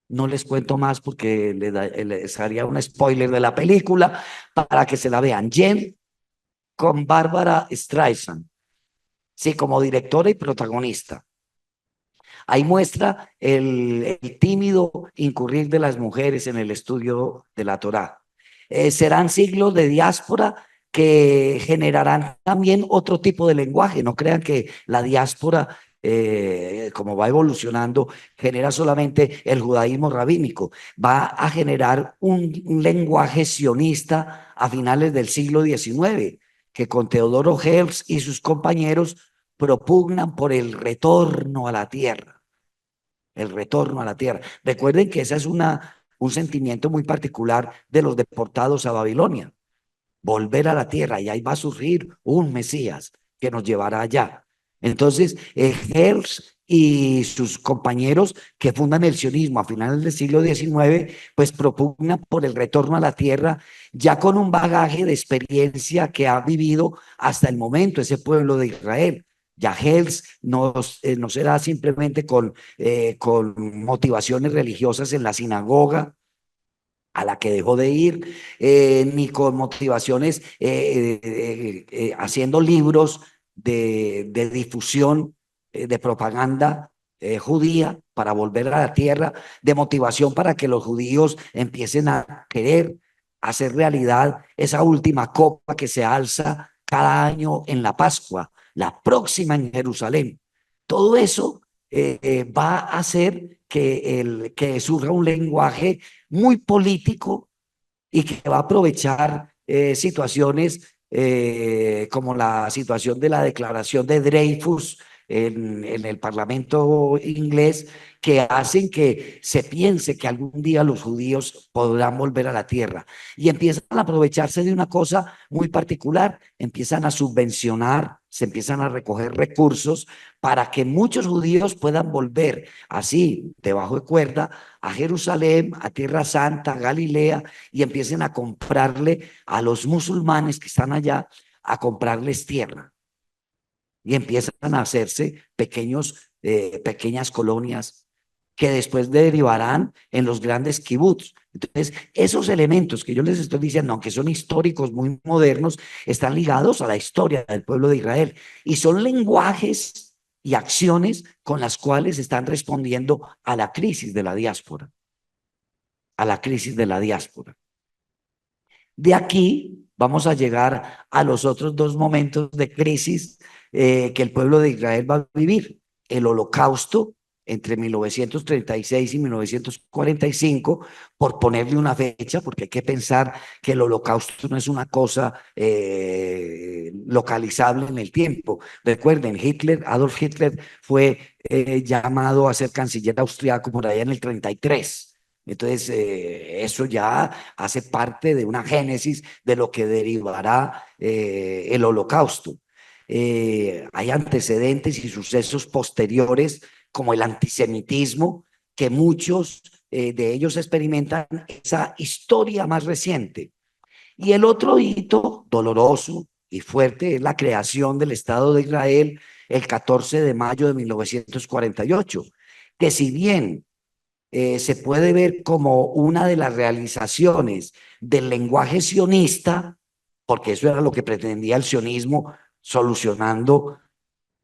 No les cuento más porque les haría un spoiler de la película para que se la vean. Jen con Bárbara Streisand, sí, como directora y protagonista. Ahí muestra el tímido incurrir de las mujeres en el estudio de la Torá. Serán siglos de diáspora que generarán también otro tipo de lenguaje. No crean que la diáspora, como va evolucionando, genera solamente el judaísmo rabínico. Va a generar un lenguaje sionista a finales del siglo XIX, que con Teodoro Herzl y sus compañeros propugnan por el retorno a la tierra, el retorno a la tierra. Recuerden que ese es un sentimiento muy particular de los deportados a Babilonia, volver a la tierra, y ahí va a surgir un Mesías que nos llevará allá. Entonces, Herzl y sus compañeros que fundan el sionismo a finales del siglo XIX, pues propugnan por el retorno a la tierra, ya con un bagaje de experiencia que ha vivido hasta el momento ese pueblo de Israel. Ya Herzl no será simplemente con motivaciones religiosas en la sinagoga, a la que dejó de ir, ni con motivaciones haciendo libros de difusión, de propaganda judía para volver a la tierra, de motivación para que los judíos empiecen a querer hacer realidad esa última copa que se alza cada año en la Pascua, la próxima en Jerusalén. Todo eso va a hacer que surja un lenguaje muy político y que va a aprovechar situaciones como la situación de la declaración de Dreyfus en el Parlamento inglés, que hacen que se piense que algún día los judíos podrán volver a la tierra. Y empiezan a aprovecharse de una cosa muy particular, empiezan a subvencionar, se empiezan a recoger recursos para que muchos judíos puedan volver así, debajo de cuerda, a Jerusalén, a Tierra Santa, a Galilea, y empiecen a comprarle a los musulmanes que están allá, a comprarles tierra. Y empiezan a hacerse pequeñas colonias que después derivarán en los grandes kibbutz. Entonces, esos elementos que yo les estoy diciendo, aunque son históricos muy modernos, están ligados a la historia del pueblo de Israel y son lenguajes y acciones con las cuales están respondiendo a la crisis de la diáspora, a la crisis de la diáspora. De aquí vamos a llegar a los otros dos momentos de crisis que el pueblo de Israel va a vivir: el holocausto entre 1936 y 1945, por ponerle una fecha, porque hay que pensar que el holocausto no es una cosa localizable en el tiempo. Recuerden, Adolf Hitler fue llamado a ser canciller austriaco por allá en el 33. Entonces, eso ya hace parte de una génesis de lo que derivará el holocausto. Hay antecedentes y sucesos posteriores como el antisemitismo, que muchos de ellos experimentan esa historia más reciente. Y el otro hito doloroso y fuerte es la creación del Estado de Israel el 14 de mayo de 1948, que si bien se puede ver como una de las realizaciones del lenguaje sionista, porque eso era lo que pretendía el sionismo, solucionando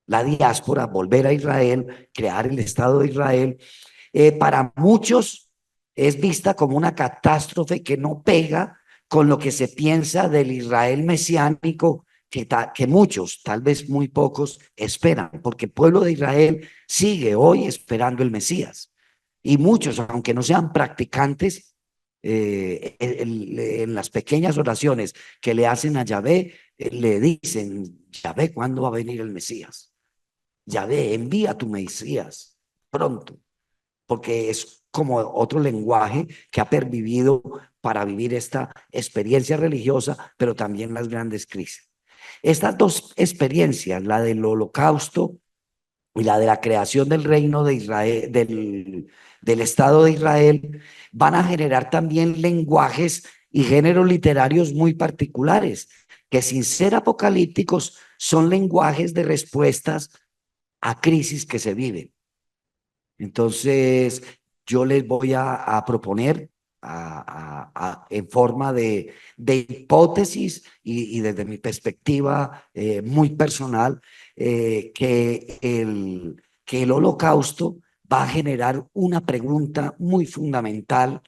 la diáspora, volver a Israel, crear el Estado de Israel, para muchos es vista como una catástrofe que no pega con lo que se piensa del Israel mesiánico que muchos, tal vez muy pocos, esperan, porque el pueblo de Israel sigue hoy esperando el Mesías. Y muchos, aunque no sean practicantes, en las pequeñas oraciones que le hacen a Yahvé, le dicen: Yahvé, ¿cuándo va a venir el Mesías? Yahvé, envía tu Mesías pronto, porque es como otro lenguaje que ha pervivido para vivir esta experiencia religiosa, pero también las grandes crisis. Estas dos experiencias, la del holocausto y la de la creación del reino de Israel, del Estado de Israel, van a generar también lenguajes y géneros literarios muy particulares, que sin ser apocalípticos son lenguajes de respuestas a crisis que se viven. Entonces, yo les voy a proponer en forma de hipótesis y desde mi perspectiva muy personal, que el holocausto va a generar una pregunta muy fundamental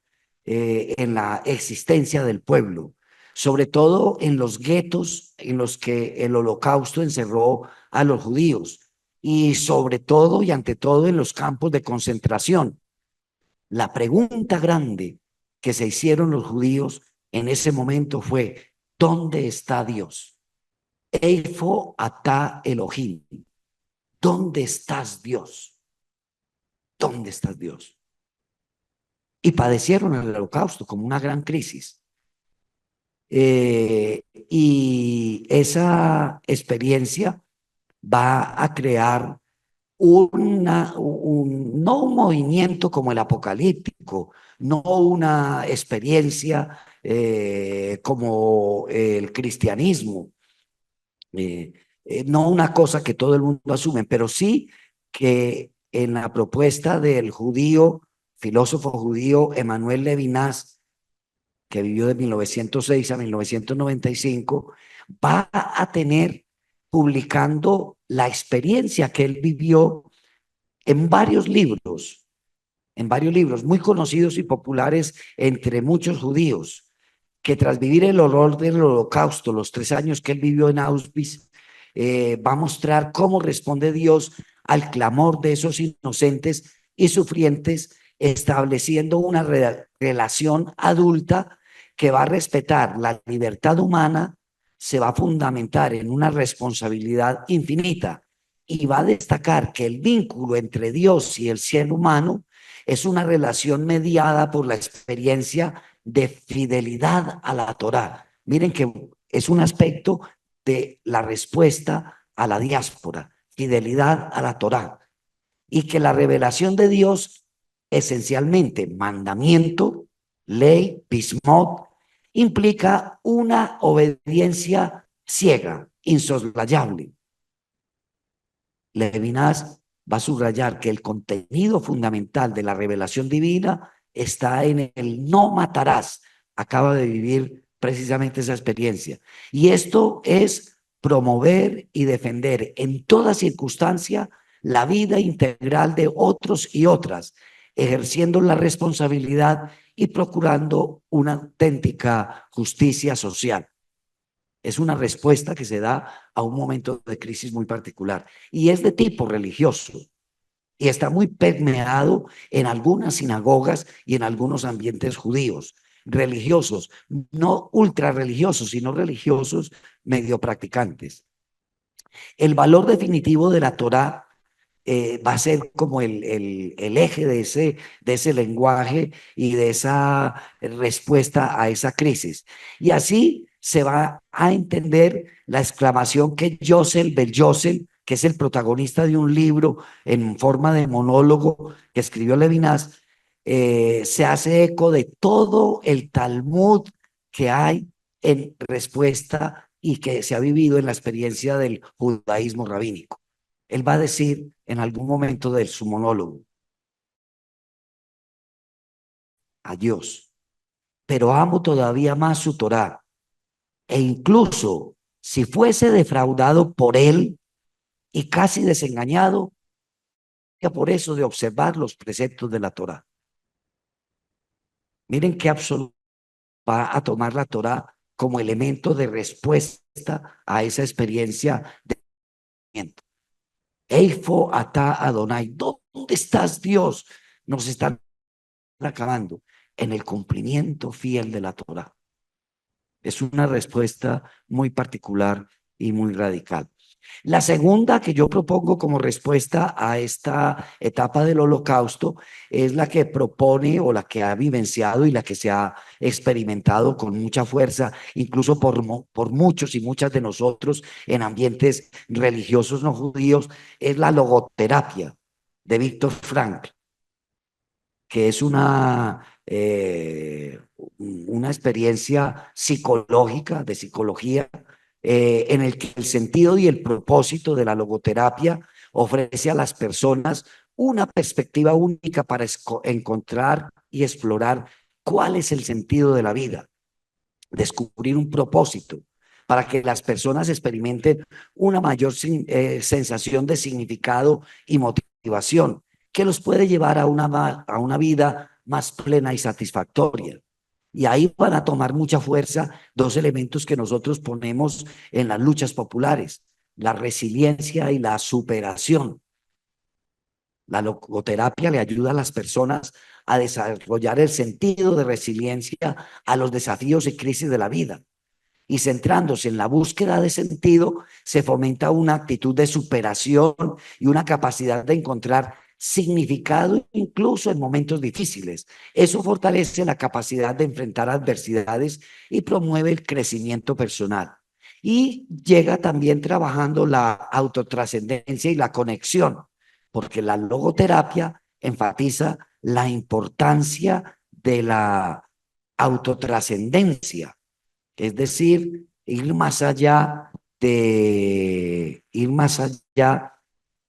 en la existencia del pueblo, sobre todo en los guetos en los que el holocausto encerró a los judíos y sobre todo y ante todo en los campos de concentración. La pregunta grande que se hicieron los judíos en ese momento fue: ¿dónde está Dios? Eifo ata Elohim. ¿Dónde estás, Dios? ¿Dónde estás, Dios? Y padecieron el holocausto como una gran crisis. Y esa experiencia va a crear no un movimiento como el apocalíptico, no una experiencia como el cristianismo, no una cosa que todo el mundo asume, pero sí que en la propuesta del filósofo judío Emmanuel Levinas, que vivió de 1906 a 1995, va a tener publicando la experiencia que él vivió en varios libros muy conocidos y populares entre muchos judíos, que tras vivir el horror del holocausto, los 3 años que él vivió en Auschwitz, va a mostrar cómo responde Dios al clamor de esos inocentes y sufrientes, estableciendo una relación adulta que va a respetar la libertad humana, se va a fundamentar en una responsabilidad infinita y va a destacar que el vínculo entre Dios y el ser humano es una relación mediada por la experiencia de fidelidad a la Torá. Miren que es un aspecto de la respuesta a la diáspora, fidelidad a la Torá, y que la revelación de Dios, esencialmente mandamiento, ley, pismot, implica una obediencia ciega, insoslayable. Levinas va a subrayar que el contenido fundamental de la revelación divina está en el no matarás. Acaba de vivir precisamente esa experiencia. Y esto es promover y defender en toda circunstancia la vida integral de otros y otras, ejerciendo la responsabilidad y procurando una auténtica justicia social. Es una respuesta que se da a un momento de crisis muy particular y es de tipo religioso. y está muy permeado en algunas sinagogas y en algunos ambientes judíos, religiosos, no ultra religiosos, sino religiosos medio practicantes. El valor definitivo de la Torá va a ser como el eje de ese lenguaje y de esa respuesta a esa crisis. Y así se va a entender la exclamación que Yosel Bel Yosel, que es el protagonista de un libro en forma de monólogo que escribió Levinas, se hace eco de todo el Talmud que hay en respuesta y que se ha vivido en la experiencia del judaísmo rabínico. Él va a decir en algún momento de su monólogo, adiós, pero amo todavía más su Torá, e incluso si fuese defraudado por él y casi desengañado, ya por eso de observar los preceptos de la Torá. Miren qué absoluto va a tomar la Torá como elemento de respuesta a esa experiencia de sentimiento. Eifo ata Adonai, ¿dónde estás, Dios? Nos están acabando en el cumplimiento fiel de la Torá. Es una respuesta muy particular y muy radical. La segunda que yo propongo como respuesta a esta etapa del Holocausto es la que propone o la que ha vivenciado y la que se ha experimentado con mucha fuerza, incluso por muchos y muchas de nosotros en ambientes religiosos no judíos, es la logoterapia de Víctor Frankl, que es una experiencia psicológica, de psicología, en el que el sentido y el propósito de la logoterapia ofrece a las personas una perspectiva única para encontrar y explorar cuál es el sentido de la vida, descubrir un propósito, para que las personas experimenten una mayor sensación de significado y motivación que los puede llevar a una vida más plena y satisfactoria. Y ahí van a tomar mucha fuerza dos elementos que nosotros ponemos en las luchas populares: la resiliencia y la superación. La logoterapia le ayuda a las personas a desarrollar el sentido de resiliencia a los desafíos y crisis de la vida. Y centrándose en la búsqueda de sentido, se fomenta una actitud de superación y una capacidad de encontrar significado incluso en momentos difíciles. Eso fortalece la capacidad de enfrentar adversidades y promueve el crecimiento personal. Y llega también trabajando la autotrascendencia y la conexión, porque la logoterapia enfatiza la importancia de la autotrascendencia, es decir, ir más allá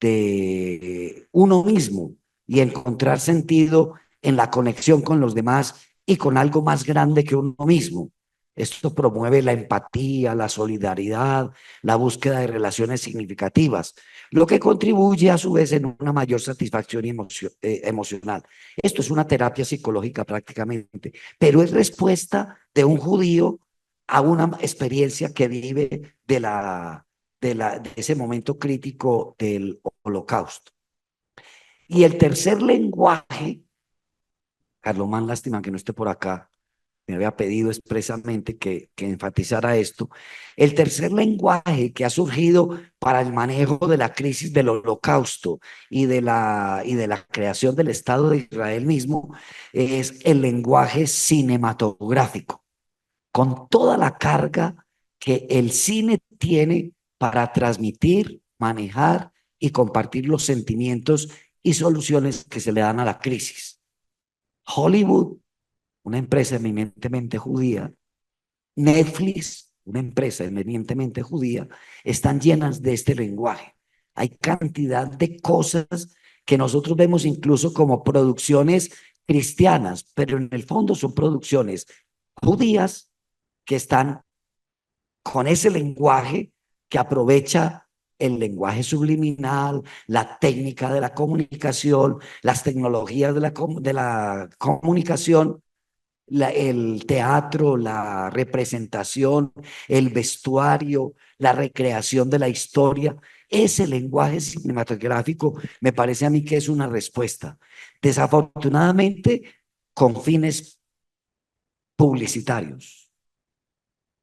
de uno mismo y encontrar sentido en la conexión con los demás y con algo más grande que uno mismo. Esto promueve la empatía, la solidaridad, la búsqueda de relaciones significativas, lo que contribuye a su vez en una mayor satisfacción emocional. Esto es una terapia psicológica prácticamente, pero es respuesta de un judío a una experiencia que vive de ese momento crítico del Holocausto. Y el tercer lenguaje, Carlomán, lástima que no esté por acá, me había pedido expresamente que enfatizara esto. El tercer lenguaje que ha surgido para el manejo de la crisis del Holocausto y de la creación del Estado de Israel mismo es el lenguaje cinematográfico, con toda la carga que el cine tiene para transmitir, manejar y compartir los sentimientos y soluciones que se le dan a la crisis. Hollywood, una empresa eminentemente judía, Netflix, una empresa eminentemente judía, están llenas de este lenguaje. Hay cantidad de cosas que nosotros vemos incluso como producciones cristianas, pero en el fondo son producciones judías que están con ese lenguaje que aprovecha el lenguaje subliminal, la técnica de la comunicación, las tecnologías de la comunicación, el teatro, la representación, el vestuario, la recreación de la historia, Ese lenguaje cinematográfico me parece a mí que es una respuesta. Desafortunadamente, con fines publicitarios,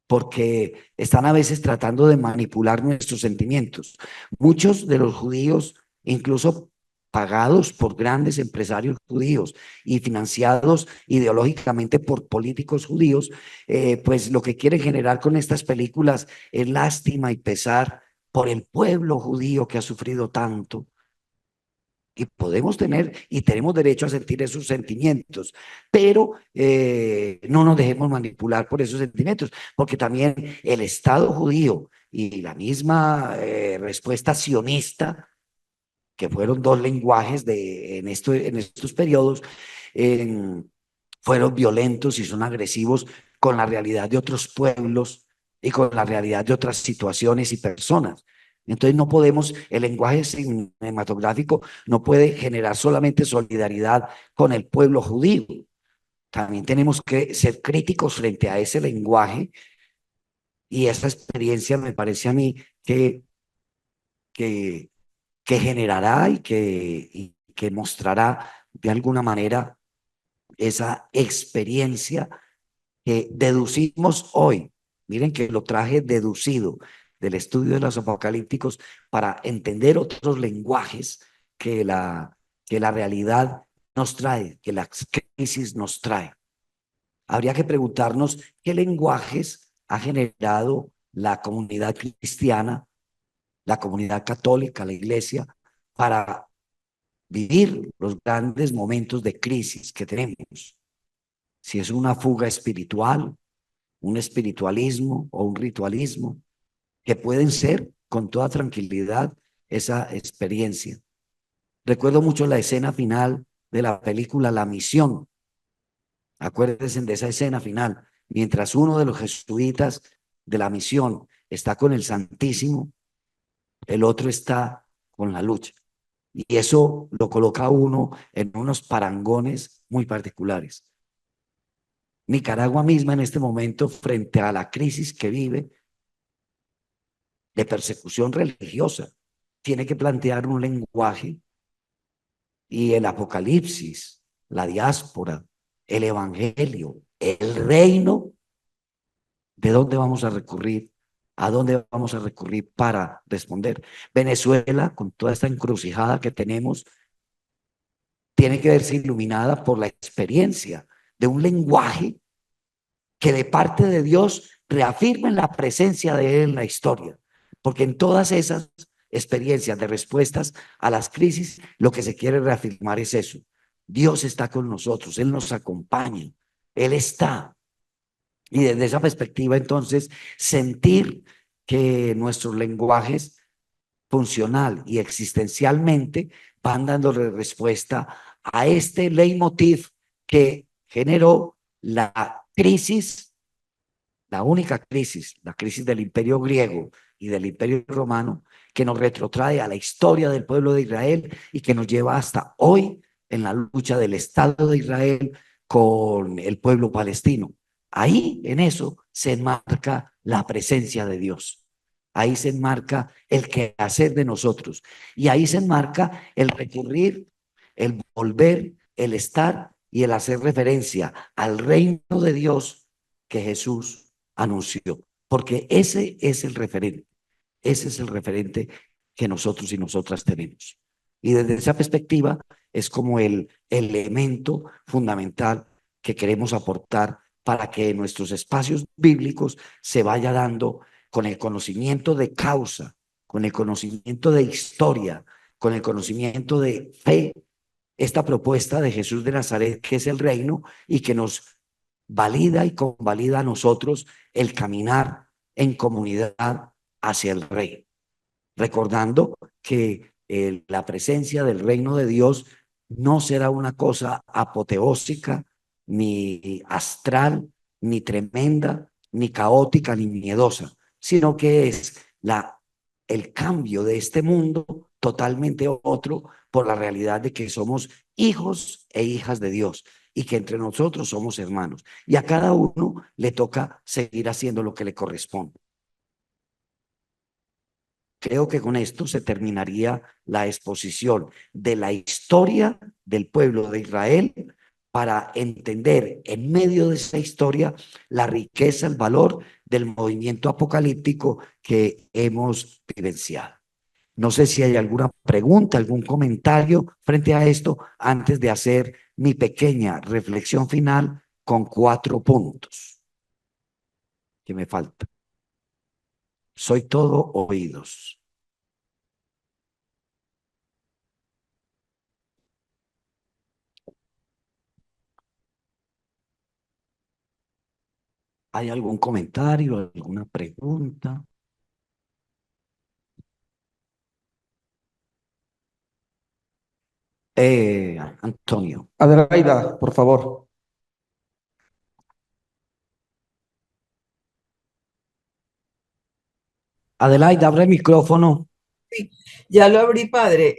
porque están a veces tratando de manipular nuestros sentimientos. Muchos de los judíos, incluso pagados por grandes empresarios judíos y financiados ideológicamente por políticos judíos, pues lo que quieren generar con estas películas es lástima y pesar por el pueblo judío que ha sufrido tanto. Y podemos tener y tenemos derecho a sentir esos sentimientos, pero no nos dejemos manipular por esos sentimientos, porque también el Estado judío y la misma respuesta sionista, que fueron dos lenguajes en estos periodos, eh, fueron violentos y son agresivos con la realidad de otros pueblos y con la realidad de otras situaciones y personas. Entonces no podemos, el lenguaje cinematográfico no puede generar solamente solidaridad con el pueblo judío. También tenemos que ser críticos frente a ese lenguaje, y esa experiencia me parece a mí que, que generará y que mostrará de alguna manera esa experiencia que deducimos hoy. Miren que lo traje deducido del estudio de los apocalípticos para entender otros lenguajes que que la realidad nos trae, que la crisis nos trae. Habría que preguntarnos qué lenguajes ha generado la comunidad cristiana, la comunidad católica, la iglesia, para vivir los grandes momentos de crisis que tenemos. Si es una fuga espiritual, un espiritualismo o un ritualismo, que pueden ser con toda tranquilidad esa experiencia. Recuerdo mucho la escena final de la película La Misión. Acuérdense de esa escena final, mientras uno de los jesuitas de la misión está con el Santísimo, el otro está con la lucha. Y eso lo coloca a uno en unos parangones muy particulares. Nicaragua misma en este momento, frente a la crisis que vive de persecución religiosa, tiene que plantear un lenguaje, y el apocalipsis, la diáspora, el evangelio, el reino. ¿De dónde vamos a recurrir? ¿A dónde vamos a recurrir para responder? Venezuela, con toda esta encrucijada que tenemos, tiene que verse iluminada por la experiencia de un lenguaje que de parte de Dios reafirmen la presencia de Él en la historia. Porque en todas esas experiencias de respuestas a las crisis, lo que se quiere reafirmar es eso. Dios está con nosotros, Él nos acompaña, Él está. Y desde esa perspectiva, entonces, sentir que nuestros lenguajes funcional y existencialmente van dándole respuesta a este leitmotiv que generó la crisis, la única crisis, la crisis del Imperio griego y del Imperio romano, que nos retrotrae a la historia del pueblo de Israel y que nos lleva hasta hoy en la lucha del Estado de Israel con el pueblo palestino. Ahí, en eso, se enmarca la presencia de Dios. Ahí se enmarca el quehacer de nosotros. Y ahí se enmarca el recurrir, el volver, el estar y el hacer referencia al reino de Dios que Jesús anunció. Porque ese es el referente que nosotros y nosotras tenemos. Y desde esa perspectiva es como el elemento fundamental que queremos aportar para que nuestros espacios bíblicos se vaya dando con el conocimiento de causa, con el conocimiento de historia, con el conocimiento de fe, esta propuesta de Jesús de Nazaret, que es el reino y que nos valida y convalida a nosotros el caminar en comunidad hacia el rey, recordando que la presencia del reino de Dios no será una cosa apoteósica, ni astral, ni tremenda, ni caótica, ni miedosa, sino que es el cambio de este mundo totalmente otro por la realidad de que somos hijos e hijas de Dios y que entre nosotros somos hermanos. Y a cada uno le toca seguir haciendo lo que le corresponde. Creo que con esto se terminaría la exposición de la historia del pueblo de Israel para entender en medio de esa historia la riqueza, el valor del movimiento apocalíptico que hemos vivenciado. No sé si hay alguna pregunta, algún comentario frente a esto antes de hacer mi pequeña reflexión final con 4 puntos que me faltan. Soy todo oídos. ¿Hay algún comentario, alguna pregunta? Antonio. Adelaida, por favor. Adelaida, abre el micrófono. Sí, ya lo abrí, padre.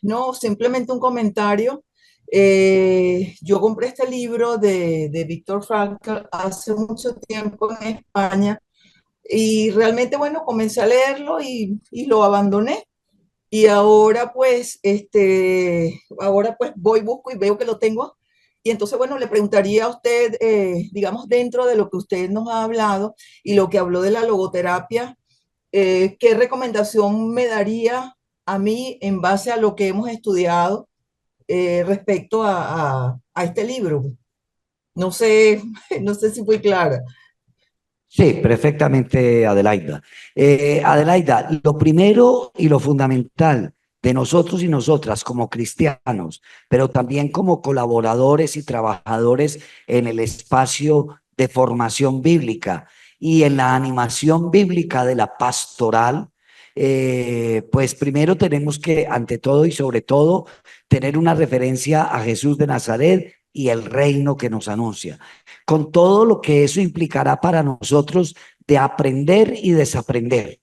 No, simplemente un comentario. Yo compré este libro de Víctor Frankl hace mucho tiempo en España y realmente, bueno, comencé a leerlo y lo abandoné. Y ahora pues voy, busco y veo que lo tengo. Y entonces, bueno, le preguntaría a usted, digamos, dentro de lo que usted nos ha hablado y lo que habló de la logoterapia, ¿qué recomendación me daría a mí en base a lo que hemos estudiado respecto a este libro? No sé, no sé si fui clara. Sí, perfectamente, Adelaida. Adelaida, lo primero y lo fundamental de nosotros y nosotras como cristianos, pero también como colaboradores y trabajadores en el espacio de formación bíblica y en la animación bíblica de la pastoral, pues primero tenemos que, ante todo y sobre todo, tener una referencia a Jesús de Nazaret y el reino que nos anuncia con todo lo que eso implicará para nosotros de aprender y desaprender,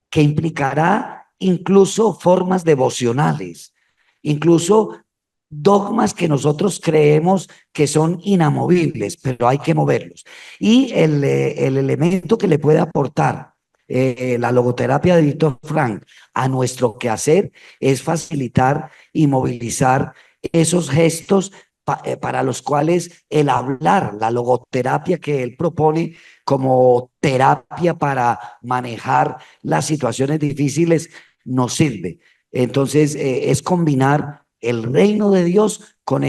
que implicará incluso formas devocionales, incluso dogmas que nosotros creemos que son inamovibles, pero hay que moverlos. Y el elemento que le puede aportar la logoterapia de Víctor Frank a nuestro quehacer es facilitar y movilizar esos gestos para los cuales el hablar, la logoterapia que él propone como terapia para manejar las situaciones difíciles, nos sirve. Entonces, es combinar el reino de Dios con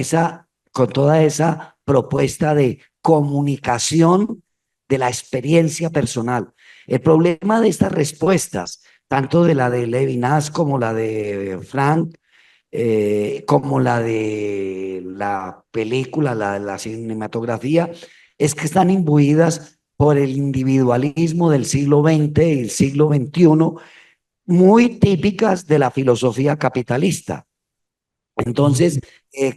toda esa propuesta de comunicación de la experiencia personal. El problema de estas respuestas, tanto de la de Levinas como la de Frank, como la de la película, la cinematografía, es que están imbuidas por el individualismo del siglo XX y el siglo XXI, muy típicas de la filosofía capitalista. Entonces,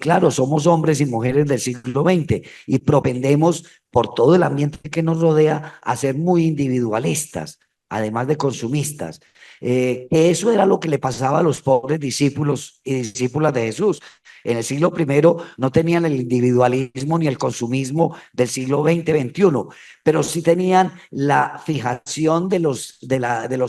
claro, somos hombres y mujeres del siglo XX y propendemos por todo el ambiente que nos rodea a ser muy individualistas, además de consumistas. Que eso era lo que le pasaba a los pobres discípulos y discípulas de Jesús. En el siglo primero no tenían el individualismo ni el consumismo del siglo XX, XXI, pero sí tenían la fijación de los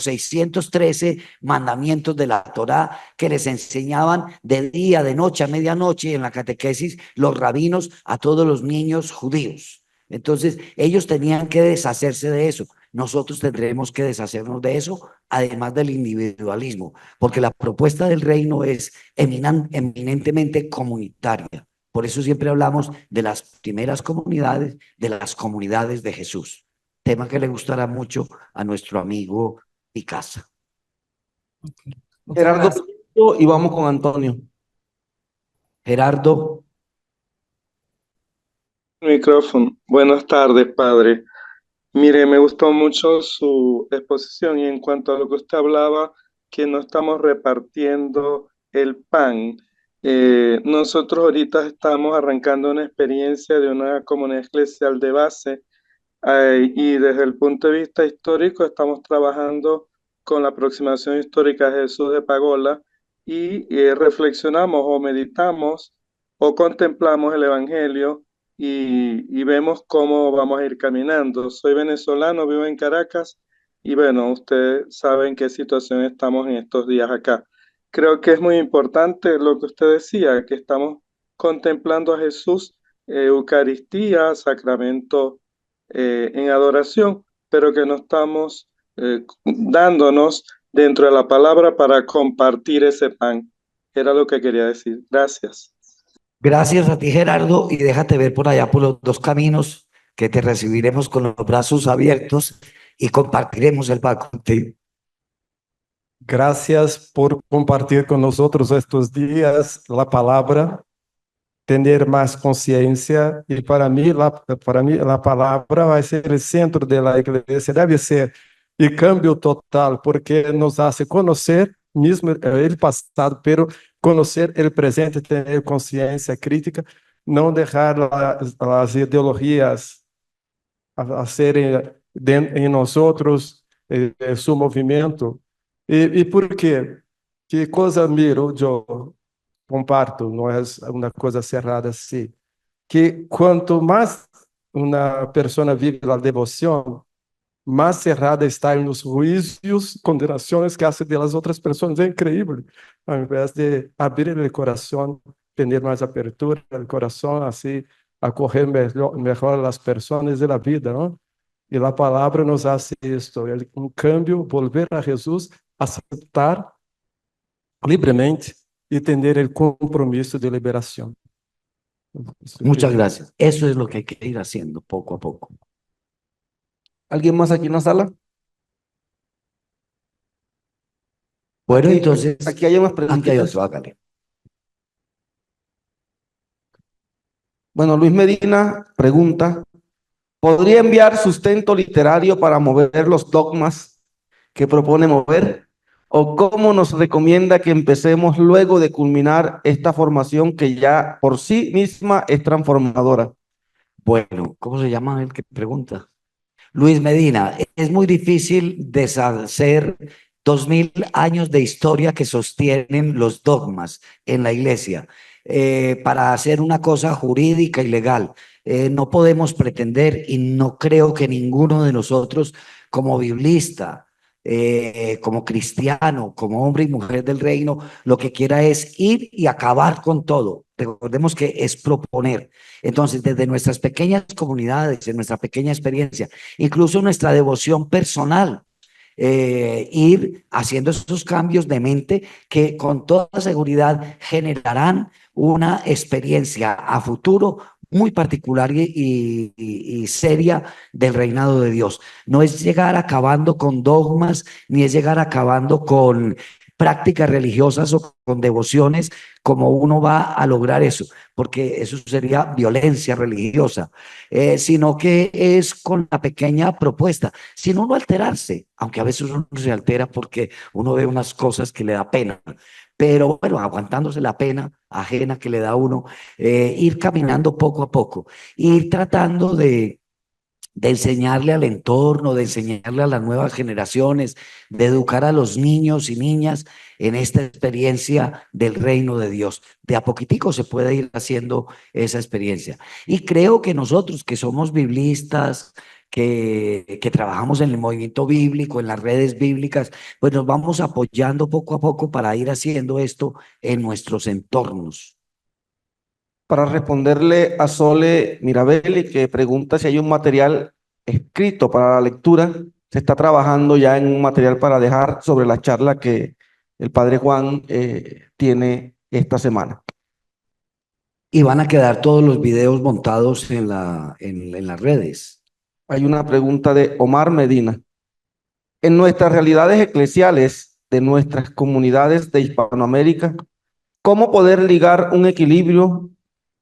613 mandamientos de la Torá que les enseñaban de día, de noche, a medianoche, y en la catequesis, los rabinos a todos los niños judíos. Entonces, ellos tenían que deshacerse de eso. Nosotros tendremos que deshacernos de eso, además del individualismo, porque la propuesta del reino es eminentemente comunitaria. Por eso siempre hablamos de las primeras comunidades, de las comunidades de Jesús. Tema que le gustará mucho a nuestro amigo Picasso. Muchas Gerardo, gracias. y vamos con Antonio. Gerardo. Micrófono. Buenas tardes, padre. Mire, me gustó mucho su exposición y en cuanto a lo que usted hablaba, que no estamos repartiendo el pan. Nosotros ahorita estamos arrancando una experiencia de una comunidad eclesial de base y desde el punto de vista histórico estamos trabajando con la aproximación histórica a Jesús de Pagola y reflexionamos o meditamos o contemplamos el Evangelio y vemos cómo vamos a ir caminando. Soy venezolano, vivo en Caracas Y bueno, ustedes saben qué situación estamos en estos días acá. Creo que es muy importante lo que usted decía, que estamos contemplando a Jesús, Eucaristía, sacramento en adoración, pero que no estamos dándonos dentro de la palabra para compartir ese pan. Era lo que quería decir. Gracias. Gracias a ti, Gerardo, y déjate ver por allá por los dos caminos que te recibiremos con los brazos abiertos y compartiremos el pan contigo. Gracias por compartir con nosotros estos días la palabra, tener más conciencia. Y para mí la palabra va a ser el centro de la iglesia, debe ser el cambio total, porque nos hace conocer mismo el pasado, pero conocer el presente, tener conciencia crítica, no dejar las ideologías hacer en nosotros su movimiento. ¿Y por qué? ¿Qué cosa miro yo? Comparto, no es una cosa cerrada así. Que cuanto más una persona vive la devoción, más cerrada está en los juicios, condenaciones que hace de las otras personas. Es increíble. En vez de abrir el corazón, tener más apertura del corazón, así acoger mejor a las personas de la vida, ¿no? Y la palabra nos hace esto, un cambio, volver a Jesús, aceptar libremente y tener el compromiso de liberación. Muchas gracias. Eso es lo que hay que ir haciendo poco a poco. ¿Alguien más aquí en la sala? Bueno, Aquí- entonces, Aquí hay unas aquí hay preguntitas. otro, hágale. Bueno, Luis Medina pregunta, ¿podría enviar sustento literario para mover los dogmas que propone mover? ¿O cómo nos recomienda que empecemos luego de culminar esta formación que ya por sí misma es transformadora? Bueno, ¿cómo se llama el que pregunta? Luis Medina, es muy difícil deshacer 2000 años de historia que sostienen los dogmas en la iglesia para hacer una cosa jurídica y legal. No podemos pretender, y no creo que ninguno de nosotros como biblista, como cristiano, como hombre y mujer del reino, lo que quiera es ir y acabar con todo. Recordemos que es proponer. Entonces, desde nuestras pequeñas comunidades, en nuestra pequeña experiencia, incluso nuestra devoción personal, ir haciendo esos cambios de mente que con toda seguridad generarán una experiencia a futuro muy particular y seria del reinado de Dios. No es llegar acabando con dogmas, ni es llegar acabando con prácticas religiosas o con devociones, como uno va a lograr eso, porque eso sería violencia religiosa, sino que es con la pequeña propuesta, sin uno alterarse, aunque a veces uno se altera porque uno ve unas cosas que le da pena, pero bueno, aguantándose la pena ajena que le da a uno, ir caminando poco a poco, ir tratando de enseñarle al entorno, de enseñarle a las nuevas generaciones, de educar a los niños y niñas en esta experiencia del reino de Dios. De a poquitico se puede ir haciendo esa experiencia. Y creo que nosotros que somos biblistas, que trabajamos en el movimiento bíblico, en las redes bíblicas, pues nos vamos apoyando poco a poco para ir haciendo esto en nuestros entornos. Para responderle a Sole Mirabelli, que pregunta si hay un material escrito para la lectura. Se está trabajando ya en un material para dejar sobre la charla que el padre Juan tiene esta semana. Y van a quedar todos los videos montados en las redes. Hay una pregunta de Omar Medina. En nuestras realidades eclesiales de nuestras comunidades de Hispanoamérica, ¿cómo poder ligar un equilibrio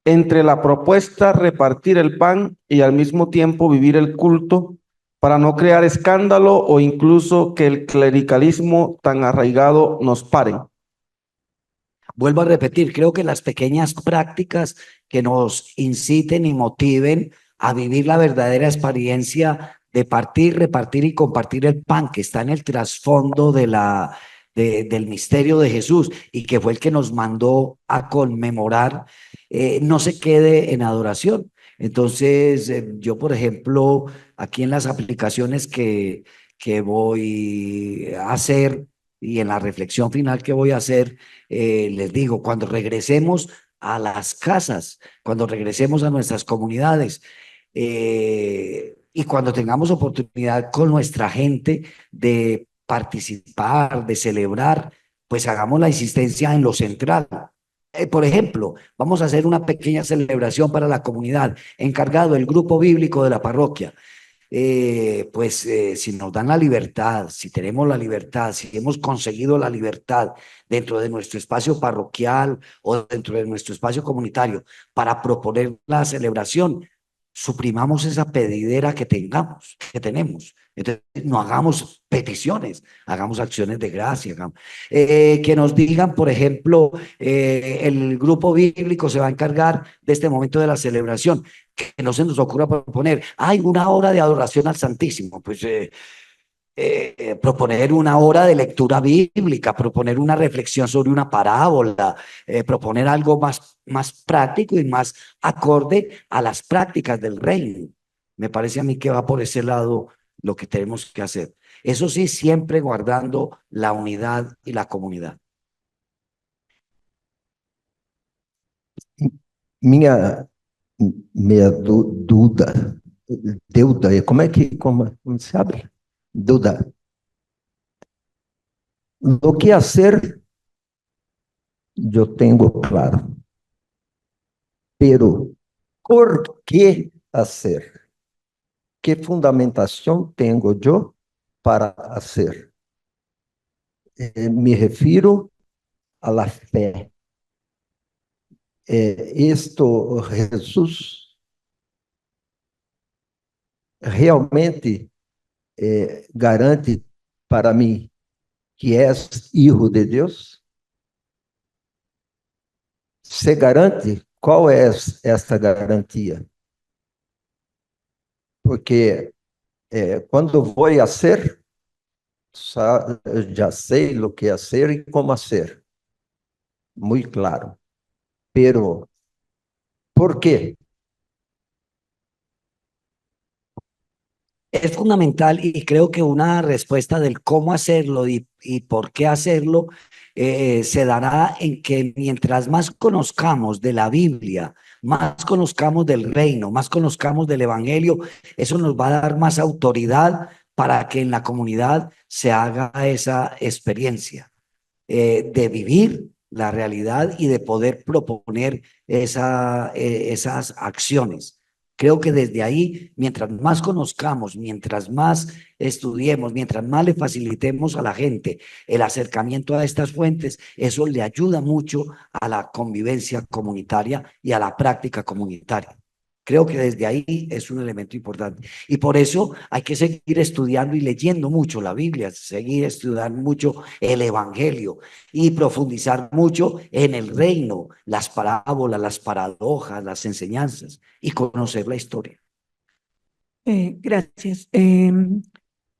entre la propuesta repartir el pan y al mismo tiempo vivir el culto para no crear escándalo o incluso que el clericalismo tan arraigado nos pare? Vuelvo a repetir, creo que las pequeñas prácticas que nos inciten y motiven a vivir la verdadera experiencia de partir, repartir y compartir el pan que está en el trasfondo del misterio de Jesús y que fue el que nos mandó a conmemorar, no se quede en adoración. Entonces, yo, por ejemplo, aquí en las aplicaciones que voy a hacer y en la reflexión final que voy a hacer, les digo, cuando regresemos a las casas, cuando regresemos a nuestras comunidades, y cuando tengamos oportunidad con nuestra gente de participar, de celebrar, pues hagamos la insistencia en lo central. Por ejemplo, vamos a hacer una pequeña celebración para la comunidad, encargado el grupo bíblico de la parroquia. Si nos dan la libertad, si tenemos la libertad, si hemos conseguido la libertad dentro de nuestro espacio parroquial o dentro de nuestro espacio comunitario para proponer la celebración, suprimamos esa pedidera que tenemos. Entonces, no hagamos peticiones, hagamos acciones de gracia. Que nos digan, por ejemplo, el grupo bíblico se va a encargar de este momento de la celebración. Que no se nos ocurra proponer, hay una hora de adoración al Santísimo. Pues proponer una hora de lectura bíblica, proponer una reflexión sobre una parábola, proponer algo más práctico y más acorde a las prácticas del reino. Me parece a mí que va por ese lado lo que tenemos que hacer. Eso sí, siempre guardando la unidad y la comunidad. Minha dúvida, como se abre? Duda. Lo que hacer, yo tengo claro, pero ¿por qué hacer? ¿Qué fundamentación tengo yo para hacer? Me refiero a la fe. Esto Jesús realmente garante para mim que és hijo de Deus? Se garante? Qual é esta garantia? Porque quando vou a ser, já sei o que hacer e como hacer. Muito claro. Pero, ¿por qué? Es fundamental y creo que una respuesta del cómo hacerlo y por qué hacerlo se dará en que mientras más conozcamos de la Biblia, más conozcamos del reino, más conozcamos del Evangelio, eso nos va a dar más autoridad para que en la comunidad se haga esa experiencia de vivir la realidad y de poder proponer esas acciones. Creo que desde ahí, mientras más conozcamos, mientras más estudiemos, mientras más le facilitemos a la gente el acercamiento a estas fuentes, eso le ayuda mucho a la convivencia comunitaria y a la práctica comunitaria. Creo que desde ahí es un elemento importante. Y por eso hay que seguir estudiando y leyendo mucho la Biblia, seguir estudiando mucho el Evangelio y profundizar mucho en el reino, las parábolas, las paradojas, las enseñanzas y conocer la historia. Gracias.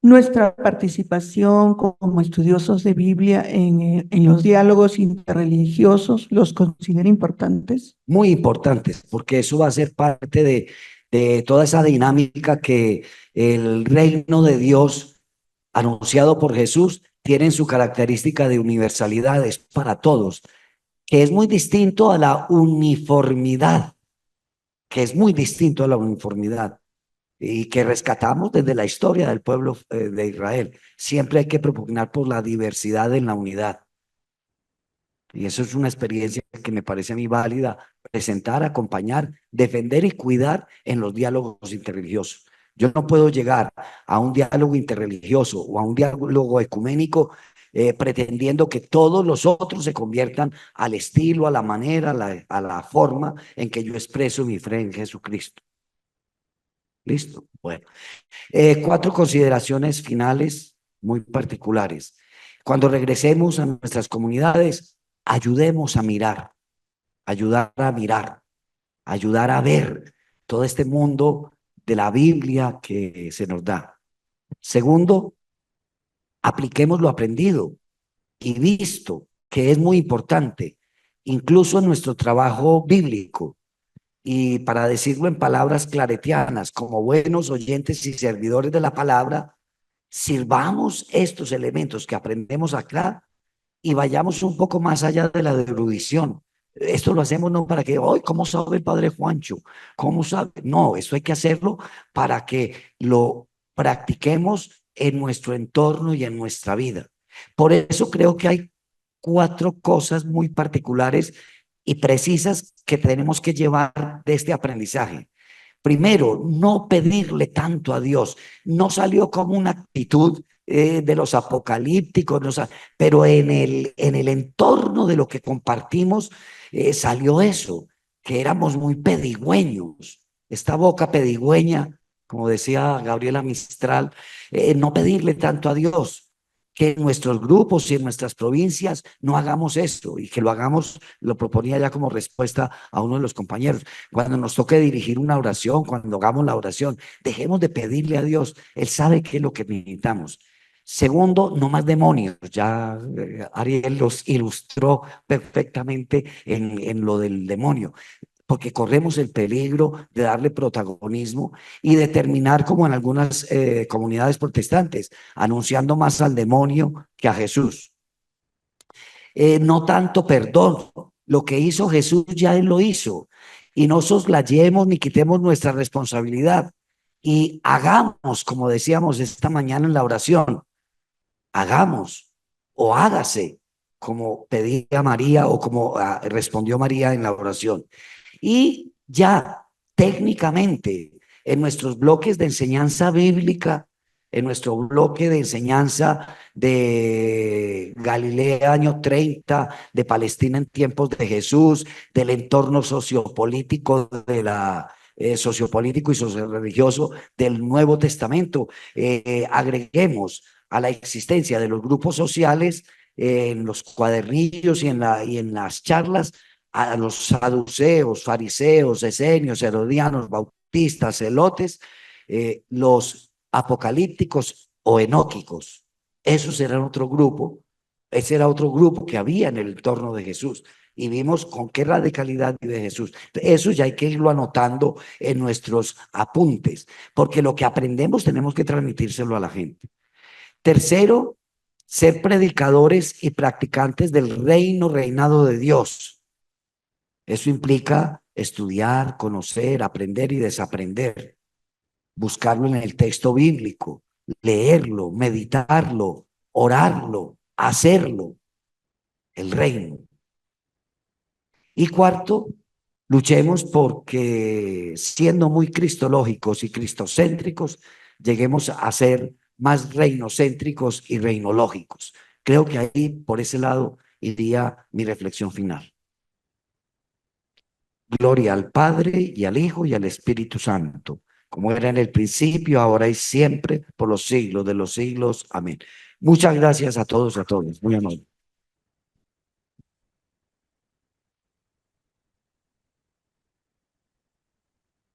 Nuestra participación como estudiosos de Biblia en los diálogos interreligiosos, ¿los considera importantes? Muy importantes, porque eso va a ser parte de toda esa dinámica que el reino de Dios anunciado por Jesús tiene en su característica de universalidad, es para todos, que es muy distinto a la uniformidad, y que rescatamos desde la historia del pueblo de Israel. Siempre hay que propugnar por la diversidad en la unidad. Y eso es una experiencia que me parece a mí válida, presentar, acompañar, defender y cuidar en los diálogos interreligiosos. Yo no puedo llegar a un diálogo interreligioso o a un diálogo ecuménico pretendiendo que todos los otros se conviertan al estilo, a la manera, a la forma en que yo expreso mi fe en Jesucristo. ¿Listo? Bueno, 4 consideraciones finales muy particulares. Cuando regresemos a nuestras comunidades, ayudemos a mirar, ayudar a ver todo este mundo de la Biblia que se nos da. Segundo, apliquemos lo aprendido y visto, que es muy importante, incluso en nuestro trabajo bíblico. Y para decirlo en palabras claretianas, como buenos oyentes y servidores de la palabra, sirvamos estos elementos que aprendemos acá y vayamos un poco más allá de la erudición. Esto lo hacemos no para que, hoy, ¿cómo sabe el padre Juancho? ¿Cómo sabe? No, esto hay que hacerlo para que lo practiquemos en nuestro entorno y en nuestra vida. Por eso creo que hay 4 cosas muy particulares y precisas que tenemos que llevar de este aprendizaje. Primero, no pedirle tanto a Dios. No salió como una actitud de los apocalípticos, pero en el entorno de lo que compartimos salió eso, que éramos muy pedigüeños. Esta boca pedigüeña, como decía Gabriela Mistral, no pedirle tanto a Dios, que en nuestros grupos y en nuestras provincias no hagamos esto y que lo hagamos, lo proponía ya como respuesta a uno de los compañeros. Cuando nos toque dirigir una oración, cuando hagamos la oración, dejemos de pedirle a Dios. Él sabe qué es lo que necesitamos. Segundo, no más demonios. Ya Ariel los ilustró perfectamente en lo del demonio, porque corremos el peligro de darle protagonismo y de terminar como en algunas comunidades protestantes, anunciando más al demonio que a Jesús. No tanto perdón, lo que hizo Jesús ya Él lo hizo, y no soslayemos ni quitemos nuestra responsabilidad, y hagamos, como decíamos esta mañana en la oración, hagamos o hágase, como pedía María o como respondió María en la oración. Y ya técnicamente en nuestros bloques de enseñanza bíblica, en nuestro bloque de enseñanza de Galilea año 30, de Palestina en tiempos de Jesús, del entorno sociopolítico de la sociopolítico y socioreligioso del Nuevo Testamento, agreguemos a la existencia de los grupos sociales en los cuadernillos y en las charlas a los saduceos, fariseos, esenios, herodianos, bautistas, celotes, los apocalípticos o enóquicos. Esos eran otro grupo, ese era otro grupo que había en el entorno de Jesús. Y vimos con qué radicalidad vive Jesús. Eso ya hay que irlo anotando en nuestros apuntes, porque lo que aprendemos tenemos que transmitírselo a la gente. Tercero, ser predicadores y practicantes del reinado de Dios. Eso implica estudiar, conocer, aprender y desaprender, buscarlo en el texto bíblico, leerlo, meditarlo, orarlo, hacerlo, el reino. Y cuarto, luchemos porque siendo muy cristológicos y cristocéntricos, lleguemos a ser más reinocéntricos y reinológicos. Creo que ahí, por ese lado, iría mi reflexión final. Gloria al Padre y al Hijo y al Espíritu Santo, como era en el principio, ahora y siempre, por los siglos de los siglos. Amén. Muchas gracias a todos y a todas. Muy amable.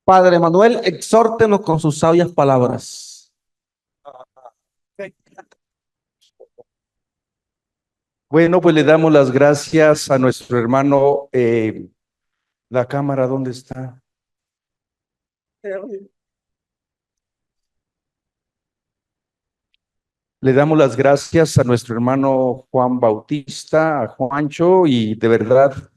Padre Manuel, exhórtenos con sus sabias palabras. Bueno, pues le damos las gracias a nuestro hermano. La cámara, ¿dónde está? Le damos las gracias a nuestro hermano Juan Bautista, a Juancho, y de verdad,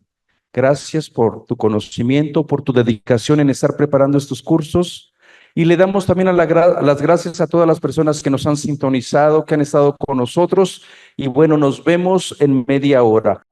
gracias por tu conocimiento, por tu dedicación en estar preparando estos cursos. Y le damos también las gracias a todas las personas que nos han sintonizado, que han estado con nosotros. Y bueno, nos vemos en media hora.